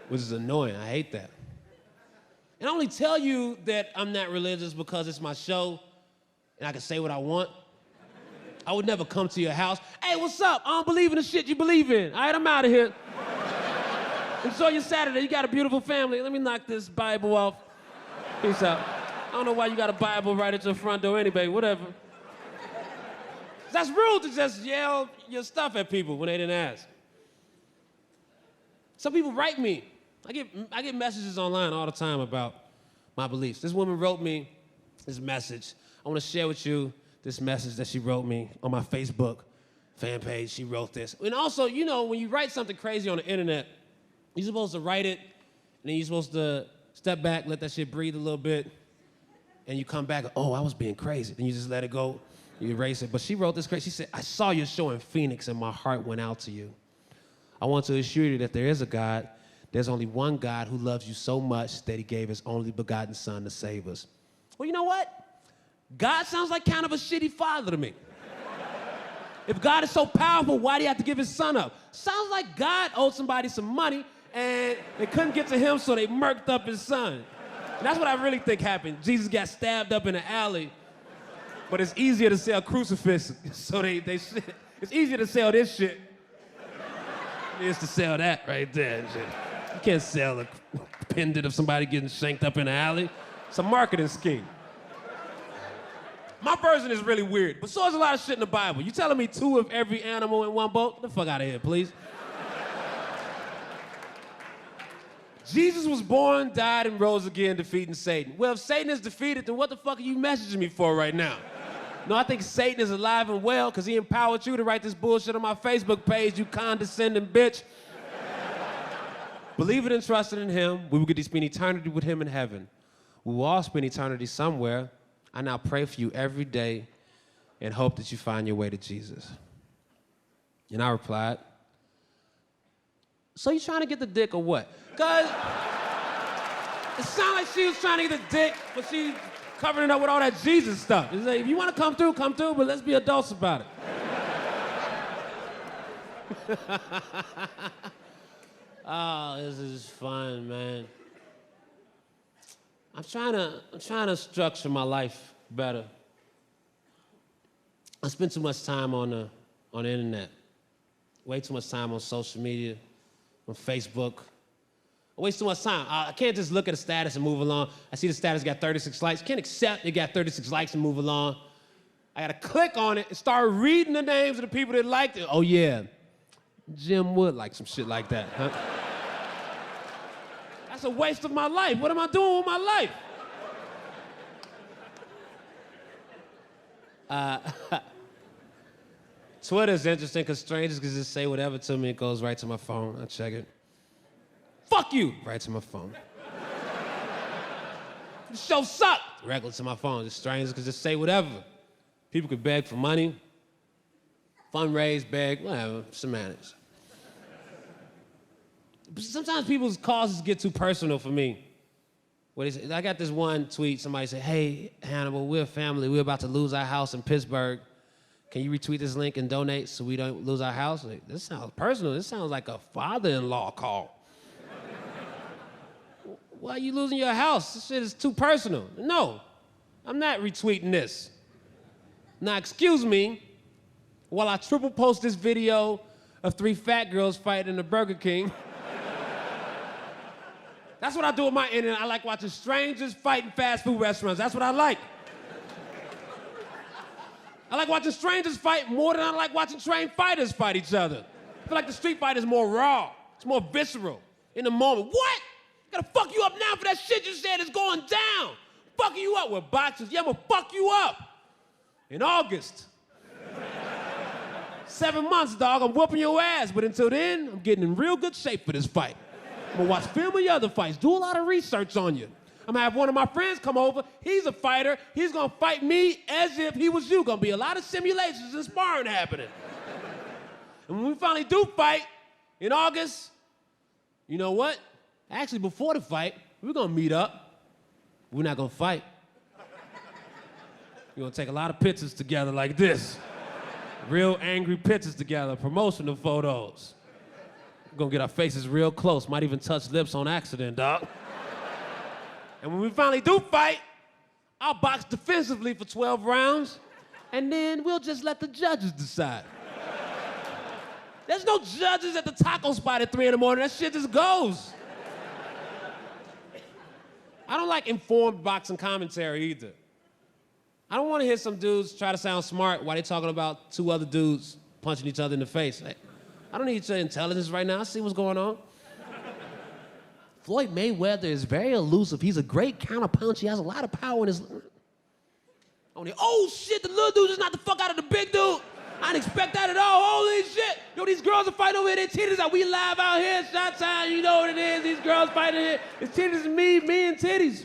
[SPEAKER 2] Which is annoying. I hate that. And I only tell you that I'm not religious because it's my show and I can say what I want. I would never come to your house. Hey, what's up? I don't believe in the shit you believe in. All right, I'm out of here. Enjoy your Saturday. You got a beautiful family. Let me knock this Bible off. Peace out. I don't know why you got a Bible right at your front door anyway, whatever. That's rude to just yell your stuff at people when they didn't ask. Some people write me. I get messages online all the time about my beliefs. This woman wrote me this message. I want to share with you this message that she wrote me on my Facebook fan page. She wrote this. And also, you know, when you write something crazy on the internet, you're supposed to write it, and then you're supposed to step back, let that shit breathe a little bit, and you come back, oh, I was being crazy. Then you just let it go, you erase it. But she wrote this crazy. She said, I saw your show in Phoenix, and my heart went out to you. I want to assure you that there is a God. There's only one God who loves you so much that he gave his only begotten son to save us. Well, you know what? God sounds like kind of a shitty father to me. If God is so powerful, why do you have to give his son up? Sounds like God owed somebody some money and they couldn't get to him, so they murked up his son. And that's what I really think happened. Jesus got stabbed up in the alley, but it's easier to sell crucifixes, so it's easier to sell this shit than it is to sell that right there. You can't sell a pendant of somebody getting shanked up in the alley. It's a marketing scheme. My version is really weird, but so is a lot of shit in the Bible. You telling me 2 of every animal in one boat? Get the fuck out of here, please. Jesus was born, died, and rose again, defeating Satan. Well, if Satan is defeated, then what the fuck are you messaging me for right now? No, I think Satan is alive and well because he empowered you to write this bullshit on my Facebook page, you condescending bitch. Believe it and trust it in him. We will get to spend eternity with him in heaven. We will all spend eternity somewhere. I now pray for you every day and hope that you find your way to Jesus. And I replied, so you trying to get the dick or what? Because it sounded like she was trying to get the dick, but she covering it up with all that Jesus stuff. It's like, if you want to come through, but let's be adults about it. Oh, this is fun, man. I'm trying to structure my life better. I spend too much time on the internet. Way too much time on social media, on Facebook. I waste too much time. I can't just look at a status and move along. I see the status got 36 likes. Can't accept it got 36 likes and move along. I gotta click on it and start reading the names of the people that liked it. Oh yeah, Jim Wood liked some shit like that, huh? That's a waste of my life. What am I doing with my life? Twitter's interesting because strangers can just say whatever to me. It goes right to my phone. I check it. Fuck you! Right to my phone. The show sucked! Regular to my phone. Just strangers can just say whatever. People could beg for money, fundraise, beg, whatever, semantics. But sometimes people's causes get too personal for me. I got this one tweet, somebody said, hey, Hannibal, we're a family. We're about to lose our house in Pittsburgh. Can you retweet this link and donate so we don't lose our house? Like, this sounds personal. This sounds like a father-in-law call. Why are you losing your house? This shit is too personal. No, I'm not retweeting this. Now, excuse me, while I triple post this video of 3 fat girls fighting in the Burger King, that's what I do with my internet. I like watching strangers fight in fast food restaurants. That's what I like. I like watching strangers fight more than I like watching trained fighters fight each other. I feel like the street fight is more raw. It's more visceral, in the moment. What? Gotta fuck you up now for that shit you said is going down. Fucking you up with boxers. Yeah, I'm gonna fuck you up. In August. 7 months, dog, I'm whooping your ass. But until then, I'm getting in real good shape for this fight. I'm gonna watch film of your other fights, do a lot of research on you. I'm gonna have one of my friends come over. He's a fighter. He's gonna fight me as if he was you. Gonna be a lot of simulations and sparring happening. And when we finally do fight in August, you know what? Actually, before the fight, we're gonna meet up. We're not gonna fight. We're gonna take a lot of pictures together like this. Real angry pictures together, promotional photos. We're gonna get our faces real close, might even touch lips on accident, dog. And when we finally do fight, I'll box defensively for 12 rounds, and then we'll just let the judges decide. There's no judges at the taco spot at 3 in the morning. That shit just goes. I don't like informed boxing commentary either. I don't want to hear some dudes try to sound smart while they're talking about 2 other dudes punching each other in the face. I don't need your intelligence right now. I see what's going on. Floyd Mayweather is very elusive. He's a great counterpuncher. He has a lot of power in his... Oh shit, the little dude just knocked the fuck out of the big dude. I didn't expect that at all. Holy shit. Yo, these girls are fighting over here. Their titties out. We live out here. Shot time. You know what it is. These girls fighting here. It's titties and me and titties.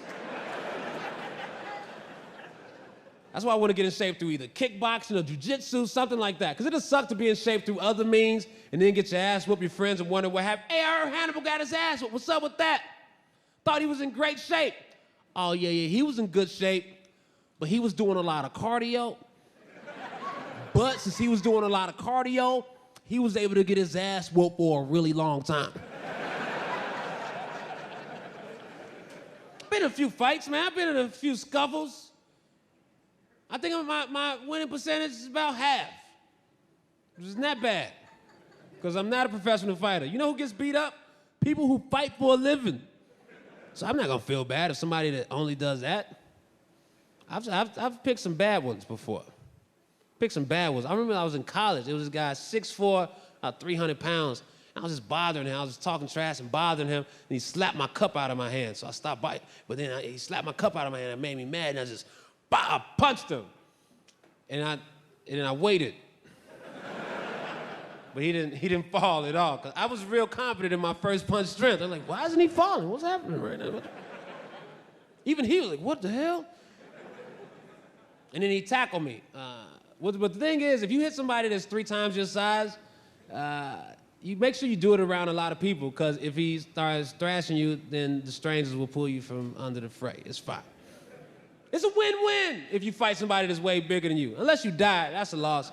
[SPEAKER 2] That's why I want to get in shape through either kickboxing or jiu-jitsu, something like that. Because it'll suck to be in shape through other means and then get your ass whooped your friends and wonder what happened. Hey, I heard Hannibal got his ass whooped. What's up with that? Thought he was in great shape. Oh, yeah, he was in good shape, but he was doing a lot of cardio. But since he was doing a lot of cardio, he was able to get his ass whooped for a really long time. Been in a few fights, man. I've been in a few scuffles. I think my winning percentage is about half. Which isn't that bad. Because I'm not a professional fighter. You know who gets beat up? People who fight for a living. So I'm not gonna feel bad if somebody that only does that. I've picked some bad ones before. Picked some bad ones. I remember I was in college. It was this guy, 6'4", about 300 pounds. I was just bothering him. I was just talking trash and bothering him. And he slapped my cup out of my hand. So I stopped biting. But then he slapped my cup out of my hand. It made me mad. And I just punched him. And then I waited. But he didn't fall at all. Cause I was real confident in my first punch strength. I'm like, why isn't he falling? What's happening right now? Even he was like, what the hell? And then he tackled me. But the thing is, if you hit somebody that's 3 times your size, you make sure you do it around a lot of people, because if he starts thrashing you, then the strangers will pull you from under the fray. It's fine. It's a win-win if you fight somebody that's way bigger than you. Unless you die, that's a loss.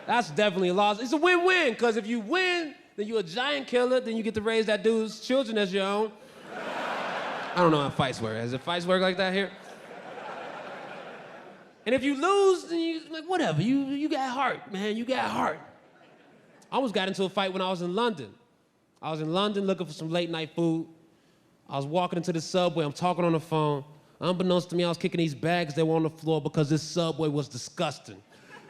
[SPEAKER 2] That's definitely a loss. It's a win-win, because if you win, then you're a giant killer, then you get to raise that dude's children as your own. I don't know how fights work. Does fights work like that here? And if you lose, then you like, whatever, you got heart, man, you got heart. I almost got into a fight when I was in London. I was in London looking for some late night food. I was walking into the subway, I'm talking on the phone. Unbeknownst to me, I was kicking these bags that were on the floor because this subway was disgusting.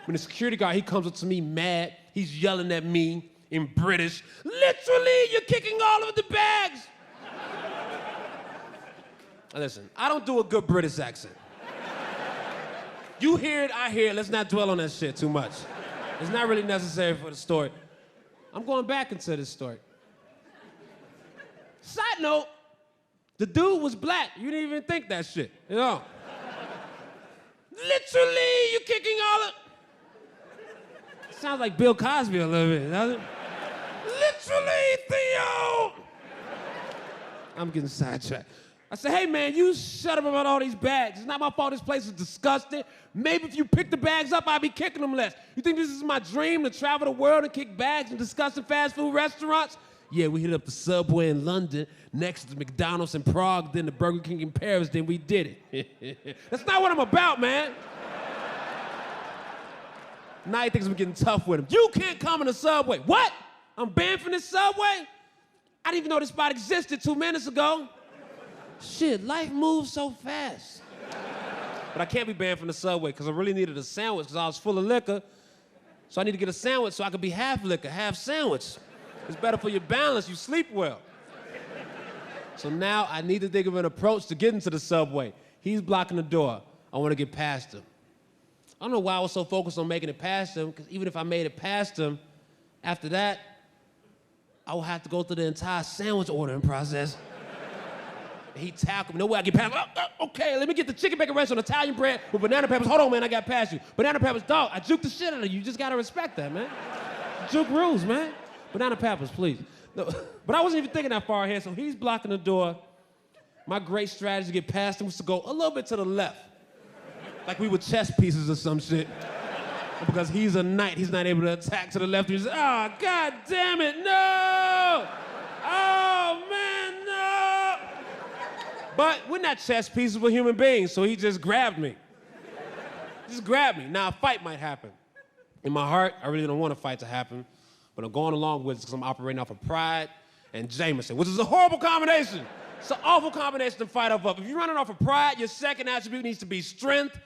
[SPEAKER 2] When the security guard, he comes up to me mad, he's yelling at me in British, literally, you're kicking all of the bags. Now listen, I don't do a good British accent. You hear it, I hear it. Let's not dwell on that shit too much. It's not really necessary for the story. I'm going back into this story. Side note, the dude was black. You didn't even think that shit, you know? Literally, you kicking all of... Sounds like Bill Cosby a little bit, doesn't it? Literally, Theo! I'm getting sidetracked. I said, hey man, you shut up about all these bags. It's not my fault this place is disgusting. Maybe if you pick the bags up, I'll be kicking them less. You think this is my dream, to travel the world and kick bags in disgusting fast food restaurants? Yeah, we hit up the Subway in London, next to McDonald's in Prague, then the Burger King in Paris, then we did it. That's not what I'm about, man. Now he thinks I'm getting tough with him. You can't come in the Subway. What? I'm banned from this Subway? I didn't even know this spot existed 2 minutes ago. Shit, life moves so fast. But I can't be banned from the subway because I really needed a sandwich because I was full of liquor. So I need to get a sandwich so I could be half liquor, half sandwich. It's better for your balance, you sleep well. So now I need to think of an approach to get into the subway. He's blocking the door. I want to get past him. I don't know why I was so focused on making it past him, because even if I made it past him, after that, I would have to go through the entire sandwich ordering process. He tackled me. No way I get past him. Okay, let me get the chicken bacon ranch on Italian bread with banana peppers. Hold on, man, I got past you. Banana peppers, dog, I juked the shit out of you. You just gotta respect that, man. Juke rules, man. Banana peppers, please. No, but I wasn't even thinking that far ahead, so he's blocking the door. My great strategy to get past him was to go a little bit to the left. Like we were chess pieces or some shit. Because he's a knight, he's not able to attack to the left. He's oh, God damn it, no! Oh, man, no! But we're not chess pieces, we're human beings, so he just grabbed me. Just grabbed me. Now a fight might happen. In my heart, I really don't want a fight to happen, but I'm going along with it because I'm operating off of pride and Jameson, which is a horrible combination. It's an awful combination to fight off of. If you're running off of pride, your second attribute needs to be strength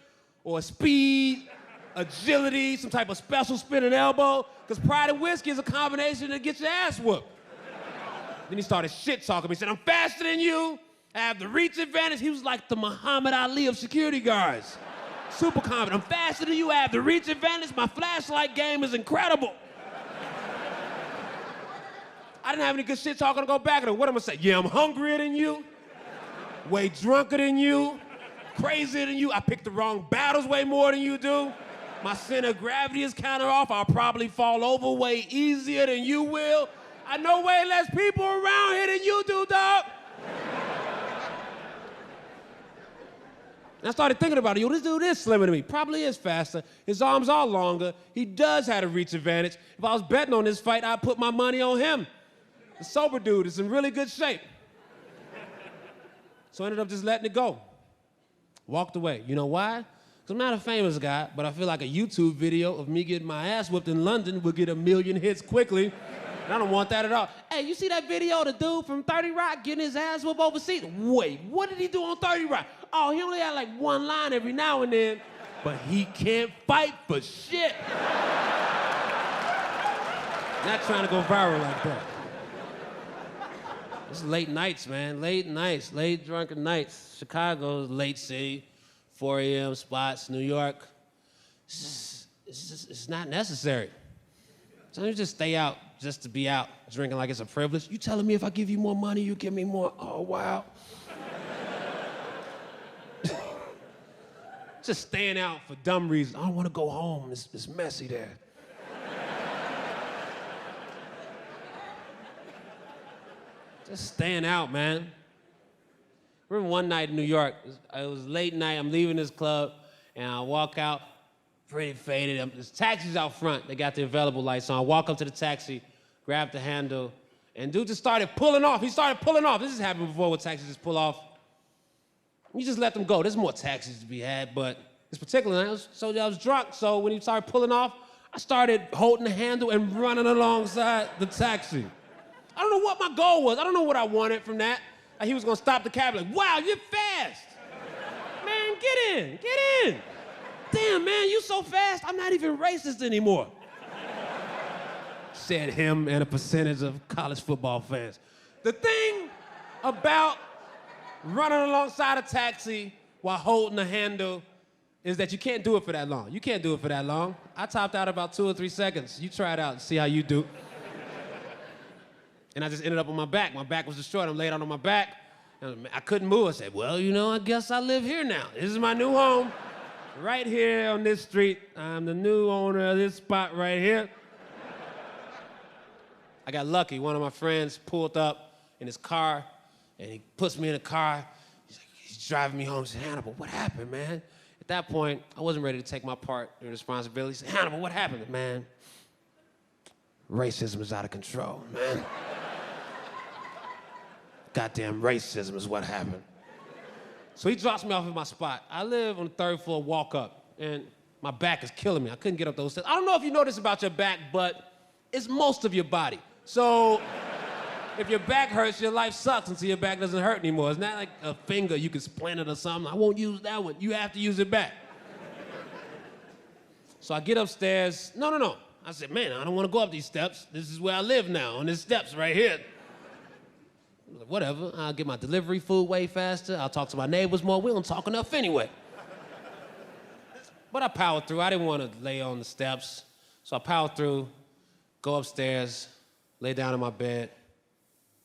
[SPEAKER 2] or speed, agility, some type of special spinning elbow, because pride and whiskey is a combination that gets your ass whooped. Then he started shit talking me. He said, I'm faster than you, I have the reach advantage. He was like the Muhammad Ali of security guards. Super confident. I'm faster than you, I have the reach advantage. My flashlight game is incredible. I didn't have any good shit talking to go back at him. What am I gonna say? Yeah, I'm hungrier than you, way drunker than you, crazier than you. I picked the wrong battles way more than you do. My center of gravity is kind of off. I'll probably fall over way easier than you will. I know way less people around here than you do, dog. And I started thinking about it. Yo, this dude is slimmer than me. Probably is faster. His arms are longer. He does have a reach advantage. If I was betting on this fight, I'd put my money on him. The sober dude is in really good shape. So I ended up just letting it go. Walked away. You know why? Because I'm not a famous guy, but I feel like a YouTube video of me getting my ass whipped in London will get 1 million hits quickly. And I don't want that at all. Hey, you see that video of the dude from 30 Rock getting his ass whipped overseas? Wait, what did he do on 30 Rock? Oh, he only had like one line every now and then, but he can't fight for shit. Not trying to go viral like that. It's late nights, man. Late nights, late drunken nights. Chicago's late city, 4 a.m. spots, New York. It's not necessary. Sometimes you just stay out just to be out, drinking like it's a privilege. You telling me if I give you more money, you give me more? Oh, wow. Just staying out for dumb reasons. I don't want to go home. It's messy there. Just staying out, man. Remember one night in New York, it was late night, I'm leaving this club, and I walk out, pretty faded. There's taxis out front, they got the available lights on. I walk up to the taxi, grab the handle, and dude just started pulling off. He started pulling off. This has happened before where taxis just pull off. You just let them go. There's more taxis to be had, but this particular night, I was drunk, so when he started pulling off, I started holding the handle and running alongside the taxi. I don't know what my goal was. I don't know what I wanted from that. Like he was gonna stop the cab, like, wow, you're fast. Man, get in. Damn, man, you so fast, I'm not even racist anymore. Said him and a percentage of college football fans. The thing about running alongside a taxi while holding the handle is that you can't do it for that long. You can't do it for that long. I topped out about 2 or 3 seconds. You try it out and see how you do. And I just ended up on my back. My back was destroyed. I'm laid out on my back. And I couldn't move. I said, well, you know, I guess I live here now. This is my new home. Right here on this street. I'm the new owner of this spot right here. I got lucky. One of my friends pulled up in his car, and he puts me in the car. He's driving me home. He said, Hannibal, what happened, man? At that point, I wasn't ready to take my part in responsibility. He said, Hannibal, what happened? Man, racism is out of control, man. Goddamn racism is what happened. So he drops me off at my spot. I live on the 3rd floor, walk up, and my back is killing me. I couldn't get up those stairs. I don't know if you know this about your back, but it's most of your body. So If your back hurts, your life sucks until your back doesn't hurt anymore. It's not like a finger you can splint it or something. I won't use that one. You have to use it back. So I get upstairs. No. I said, man, I don't want to go up these steps. This is where I live now, on these steps right here. I'm like, whatever, I'll get my delivery food way faster. I'll talk to my neighbors more. We don't talk enough anyway. But I powered through. I didn't want to lay on the steps. So I powered through, go upstairs, lay down in my bed,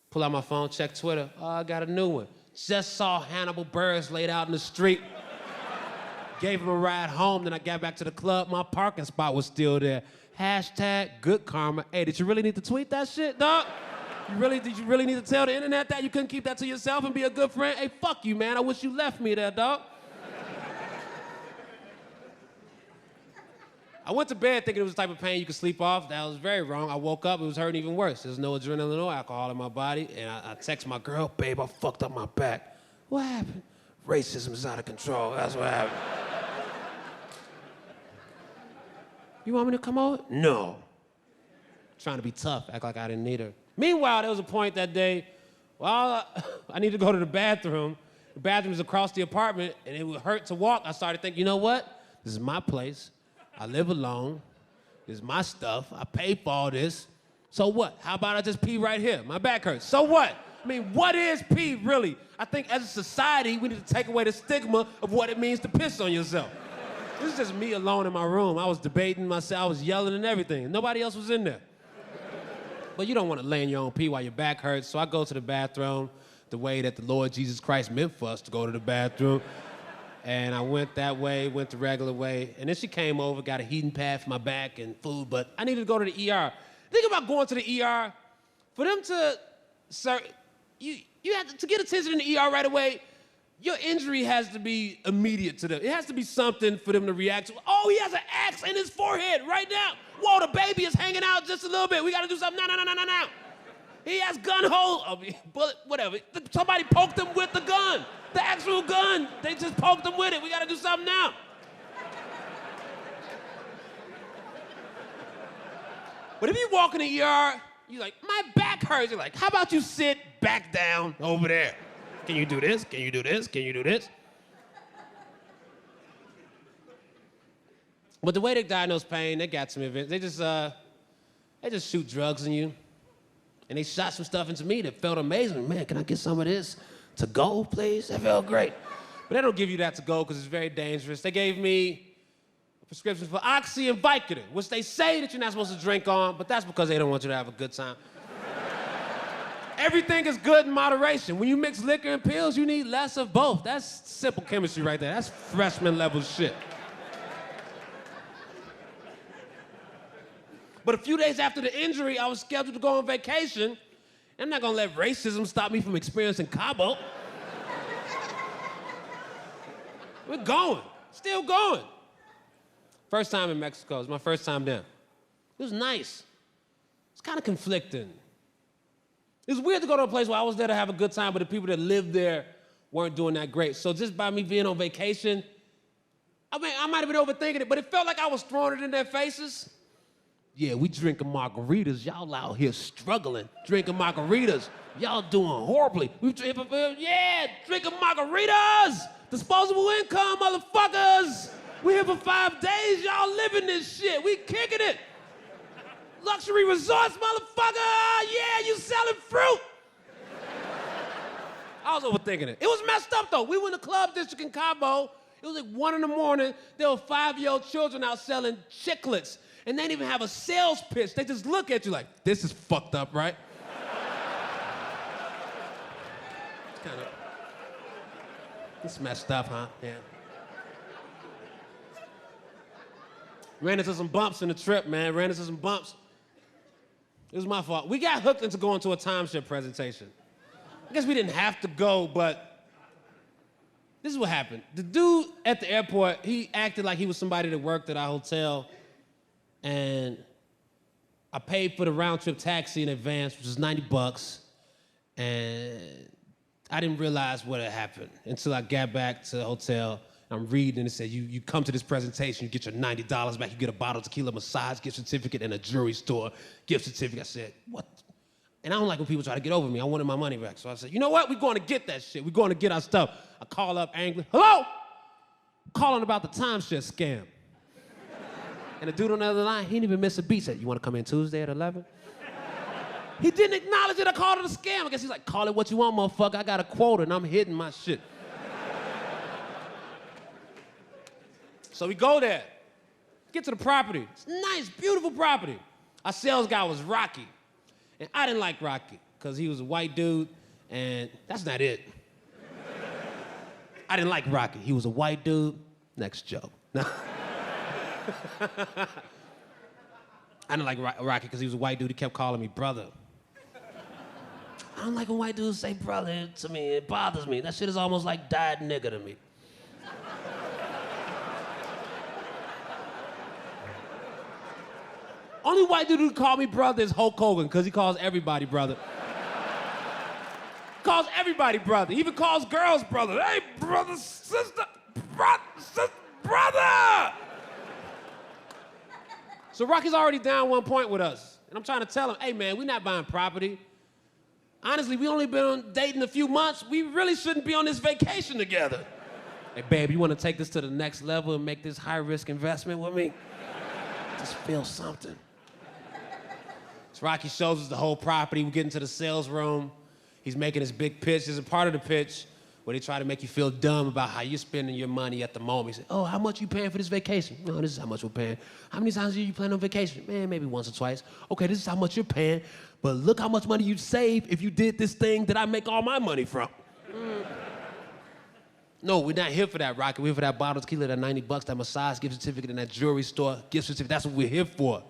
[SPEAKER 2] pull out my phone, check Twitter. Oh, I got a new one. Just saw Hannibal Buress laid out in the street. Gave him a ride home, then I got back to the club. My parking spot was still there. Hashtag good karma. Hey, did you really need to tweet that shit, dog? Did you really need to tell the internet that? You couldn't keep that to yourself and be a good friend? Hey, fuck you, man. I wish you left me there, dog. I went to bed thinking it was the type of pain you could sleep off. That was very wrong. I woke up, it was hurting even worse. There's no adrenaline or alcohol in my body. And I text my girl, babe, I fucked up my back. What happened? Racism is out of control. That's what happened. You want me to come over? No. Trying to be tough, act like I didn't need her. Meanwhile, there was a point that day, well, I need to go to the bathroom. The bathroom is across the apartment, and it would hurt to walk. I started thinking, you know what? This is my place. I live alone. This is my stuff. I pay for all this. So what? How about I just pee right here? My back hurts. So what? I mean, what is pee, really? I think as a society, we need to take away the stigma of what it means to piss on yourself. This is just me alone in my room. I was debating myself. I was yelling and everything. Nobody else was in there. But you don't want to lay in your own pee while your back hurts. So I go to the bathroom the way that the Lord Jesus Christ meant for us to go to the bathroom. And I went that way, went the regular way. And then she came over, got a heating pad for my back and food, but I needed to go to the ER. Think about going to the ER. For them to, sir, you have to get attention in the ER right away. Your injury has to be immediate to them. It has to be something for them to react to. Oh, he has an axe in his forehead right now. Whoa, the baby is hanging out just a little bit. We gotta do something. No. He has gun hole, bullet, whatever. Somebody poked him with the gun. The actual gun. They just poked him with it. We gotta do something now. But if you walk in the ER, you're like, my back hurts. You're like, how about you sit back down over there? Can you do this? Can you do this? Can you do this? But the way they diagnose pain, they got some events. They just shoot drugs in you. And they shot some stuff into me that felt amazing. Man, can I get some of this to go, please? That felt great. But they don't give you that to go because it's very dangerous. They gave me a prescription for Oxy and Vicodin, which they say that you're not supposed to drink on, but that's because they don't want you to have a good time. Everything is good in moderation. When you mix liquor and pills, you need less of both. That's simple chemistry right there. That's freshman level shit. But a few days after the injury, I was scheduled to go on vacation. I'm not gonna let racism stop me from experiencing Cabo. We're going, still going. First time in Mexico, it was my first time there. It was nice. It's kind of conflicting. It was weird to go to a place where I was there to have a good time, but the people that lived there weren't doing that great. So just by me being on vacation, I mean, I might have been overthinking it, but it felt like I was throwing it in their faces. Yeah, we drinking margaritas. Y'all out here struggling, drinking margaritas. Y'all doing horribly. Drinking margaritas. Disposable income, motherfuckers. We here for 5 days. Y'all living this shit. We kicking it. Luxury resorts, motherfucker. Yeah, you selling fruit. I was overthinking it. It was messed up, though. We were in the club district in Cabo. It was like 1 in the morning. There were 5-year-old children out selling chiclets. And they didn't even have a sales pitch. They just look at you like, this is fucked up, right? It's messed up, huh? Yeah. Ran into some bumps in the trip, man. Ran into some bumps. It was my fault. We got hooked into going to a timeshare presentation. I guess we didn't have to go, but this is what happened. The dude at the airport, he acted like he was somebody that worked at our hotel. And I paid for the round-trip taxi in advance, which was $90. And I didn't realize what had happened until I got back to the hotel. I'm reading, and it said, you come to this presentation, you get your $90 back, you get a bottle of tequila, massage gift certificate, and a jewelry store gift certificate. I said, what? And I don't like when people try to get over me. I wanted my money back. So I said, you know what? We're going to get that shit. We're going to get our stuff. I call up angry. Hello? Calling about the timeshare scam. And the dude on the other line, he didn't even miss a beat. Said, you want to come in Tuesday at 11? He didn't acknowledge it. I called it a scam. I guess he's like, call it what you want, motherfucker. I got a quota and I'm hitting my shit. So we go there. Get to the property. It's nice, beautiful property. Our sales guy was Rocky. And I didn't like Rocky, because he was a white dude, and that's not it. I didn't like Rocky. He was a white dude. Next joke. No. I didn't like Rocky because he was a white dude. He kept calling me brother. I don't like when white dudes say brother to me. It bothers me. That shit is almost like dyed nigga to me. Only white dude who call me brother is Hulk Hogan, because he calls everybody brother. Calls everybody brother. He even calls girls brother. Hey, brother, sister, brother! So Rocky's already down 1 point with us. And I'm trying to tell him, hey man, we're not buying property. Honestly, we only been on dating a few months. We really shouldn't be on this vacation together. Hey babe, you want to take this to the next level and make this high-risk investment with me? Just feel something. So Rocky shows us the whole property. We get into the sales room. He's making his big pitch. There's a part of the pitch where they try to make you feel dumb about how you're spending your money at the moment. He said, oh, how much you paying for this vacation? No, this is how much we're paying. How many times are you planning on vacation? Man, maybe once or twice. Okay, this is how much you're paying, but look how much money you'd save if you did this thing that I make all my money from. No, we're not here for that, Rocky. We're here for that bottle of tequila, that $90, that massage gift certificate in that jewelry store gift certificate. That's what we're here for.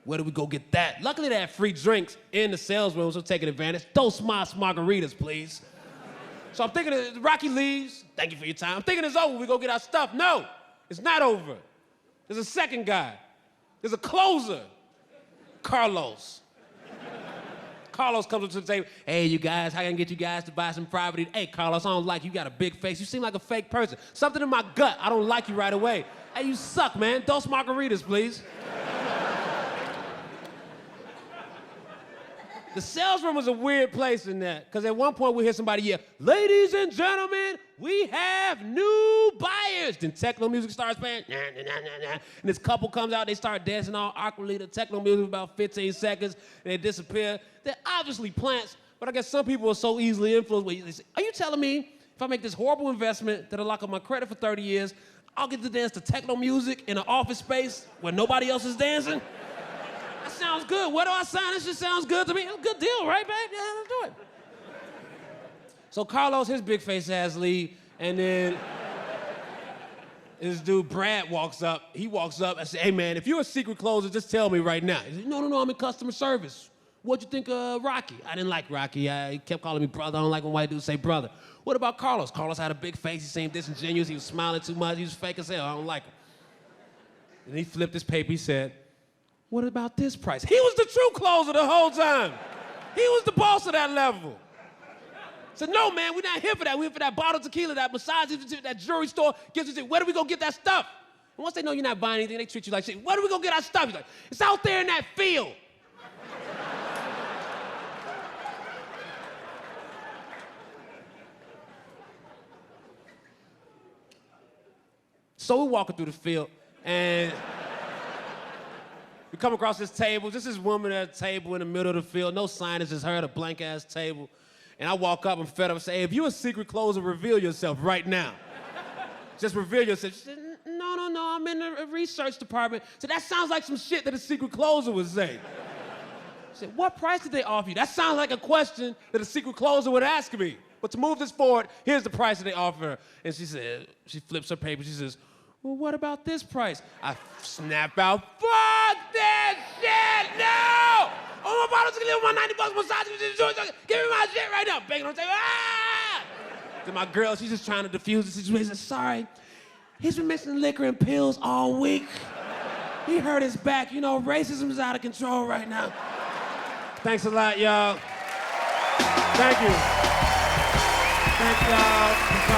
[SPEAKER 2] Where do we go get that? Luckily, they had free drinks in the sales room, so taking advantage. Those margaritas, please. So I'm thinking, Rocky leaves. Thank you for your time. I'm thinking it's over. We go get our stuff. No, it's not over. There's a second guy. There's a closer. Carlos. Carlos comes up to the table. Hey, you guys, how can I get you guys to buy some property? Hey, Carlos, I don't like you. You got a big face. You seem like a fake person. Something in my gut. I don't like you right away. Hey, you suck, man. Dos margaritas, please. The sales room was a weird place in that, because at one point we hear somebody yell, ladies and gentlemen, we have new buyers. Then techno music starts playing, nah, nah, nah, nah, nah. And this couple comes out, they start dancing all awkwardly. The techno music is about 15 seconds, and they disappear. They're obviously plants, but I guess some people are so easily influenced. Where they say, are you telling me if I make this horrible investment that'll lock up my credit for 30 years, I'll get to dance to techno music in an office space where nobody else is dancing? That sounds good. Where do I sign? This shit sounds good to me. It's a good deal, right, babe? Yeah, let's do it. So Carlos, his big face ass leave, and then this dude, Brad, walks up. He walks up and says, hey, man, if you're a secret closer, just tell me right now. He said, no, I'm in customer service. What'd you think of Rocky? I didn't like Rocky. He kept calling me brother. I don't like when white dudes say brother. What about Carlos? Carlos had a big face. He seemed disingenuous. He was smiling too much. He was fake as hell. I don't like him. And he flipped his paper. He said, what about this price? He was the true closer the whole time. He was the boss of that level. I said, no, man, we're not here for that. We're here for that bottle of tequila, that massage, that jewelry store. Where do we go get that stuff? And once they know you're not buying anything, they treat you like shit. Where do we go get our stuff? He's like, it's out there in that field. So we're walking through the field, and we come across this table, just this woman at a table in the middle of the field. No sign, it's just her at a blank-ass table. And I walk up, I'm fed up, and say, hey, if you're a secret closer, reveal yourself right now. Just reveal yourself. She said, no, I'm in the research department. So that sounds like some shit that a secret closer would say. I said, what price did they offer you? That sounds like a question that a secret closer would ask me. But to move this forward, here's the price that they offer her. And she said, she flips her paper, she says, well, what about this price? I snap out, fuck that shit, no! Oh, my bottle's gonna live my $90 massage. Give me my shit right now. Banging on the table, ah! Then my girl, she's just trying to defuse the situation. Sorry, he's been mixing liquor and pills all week. He hurt his back. You know, racism is out of control right now. Thanks a lot, y'all. Thank you. Thank y'all.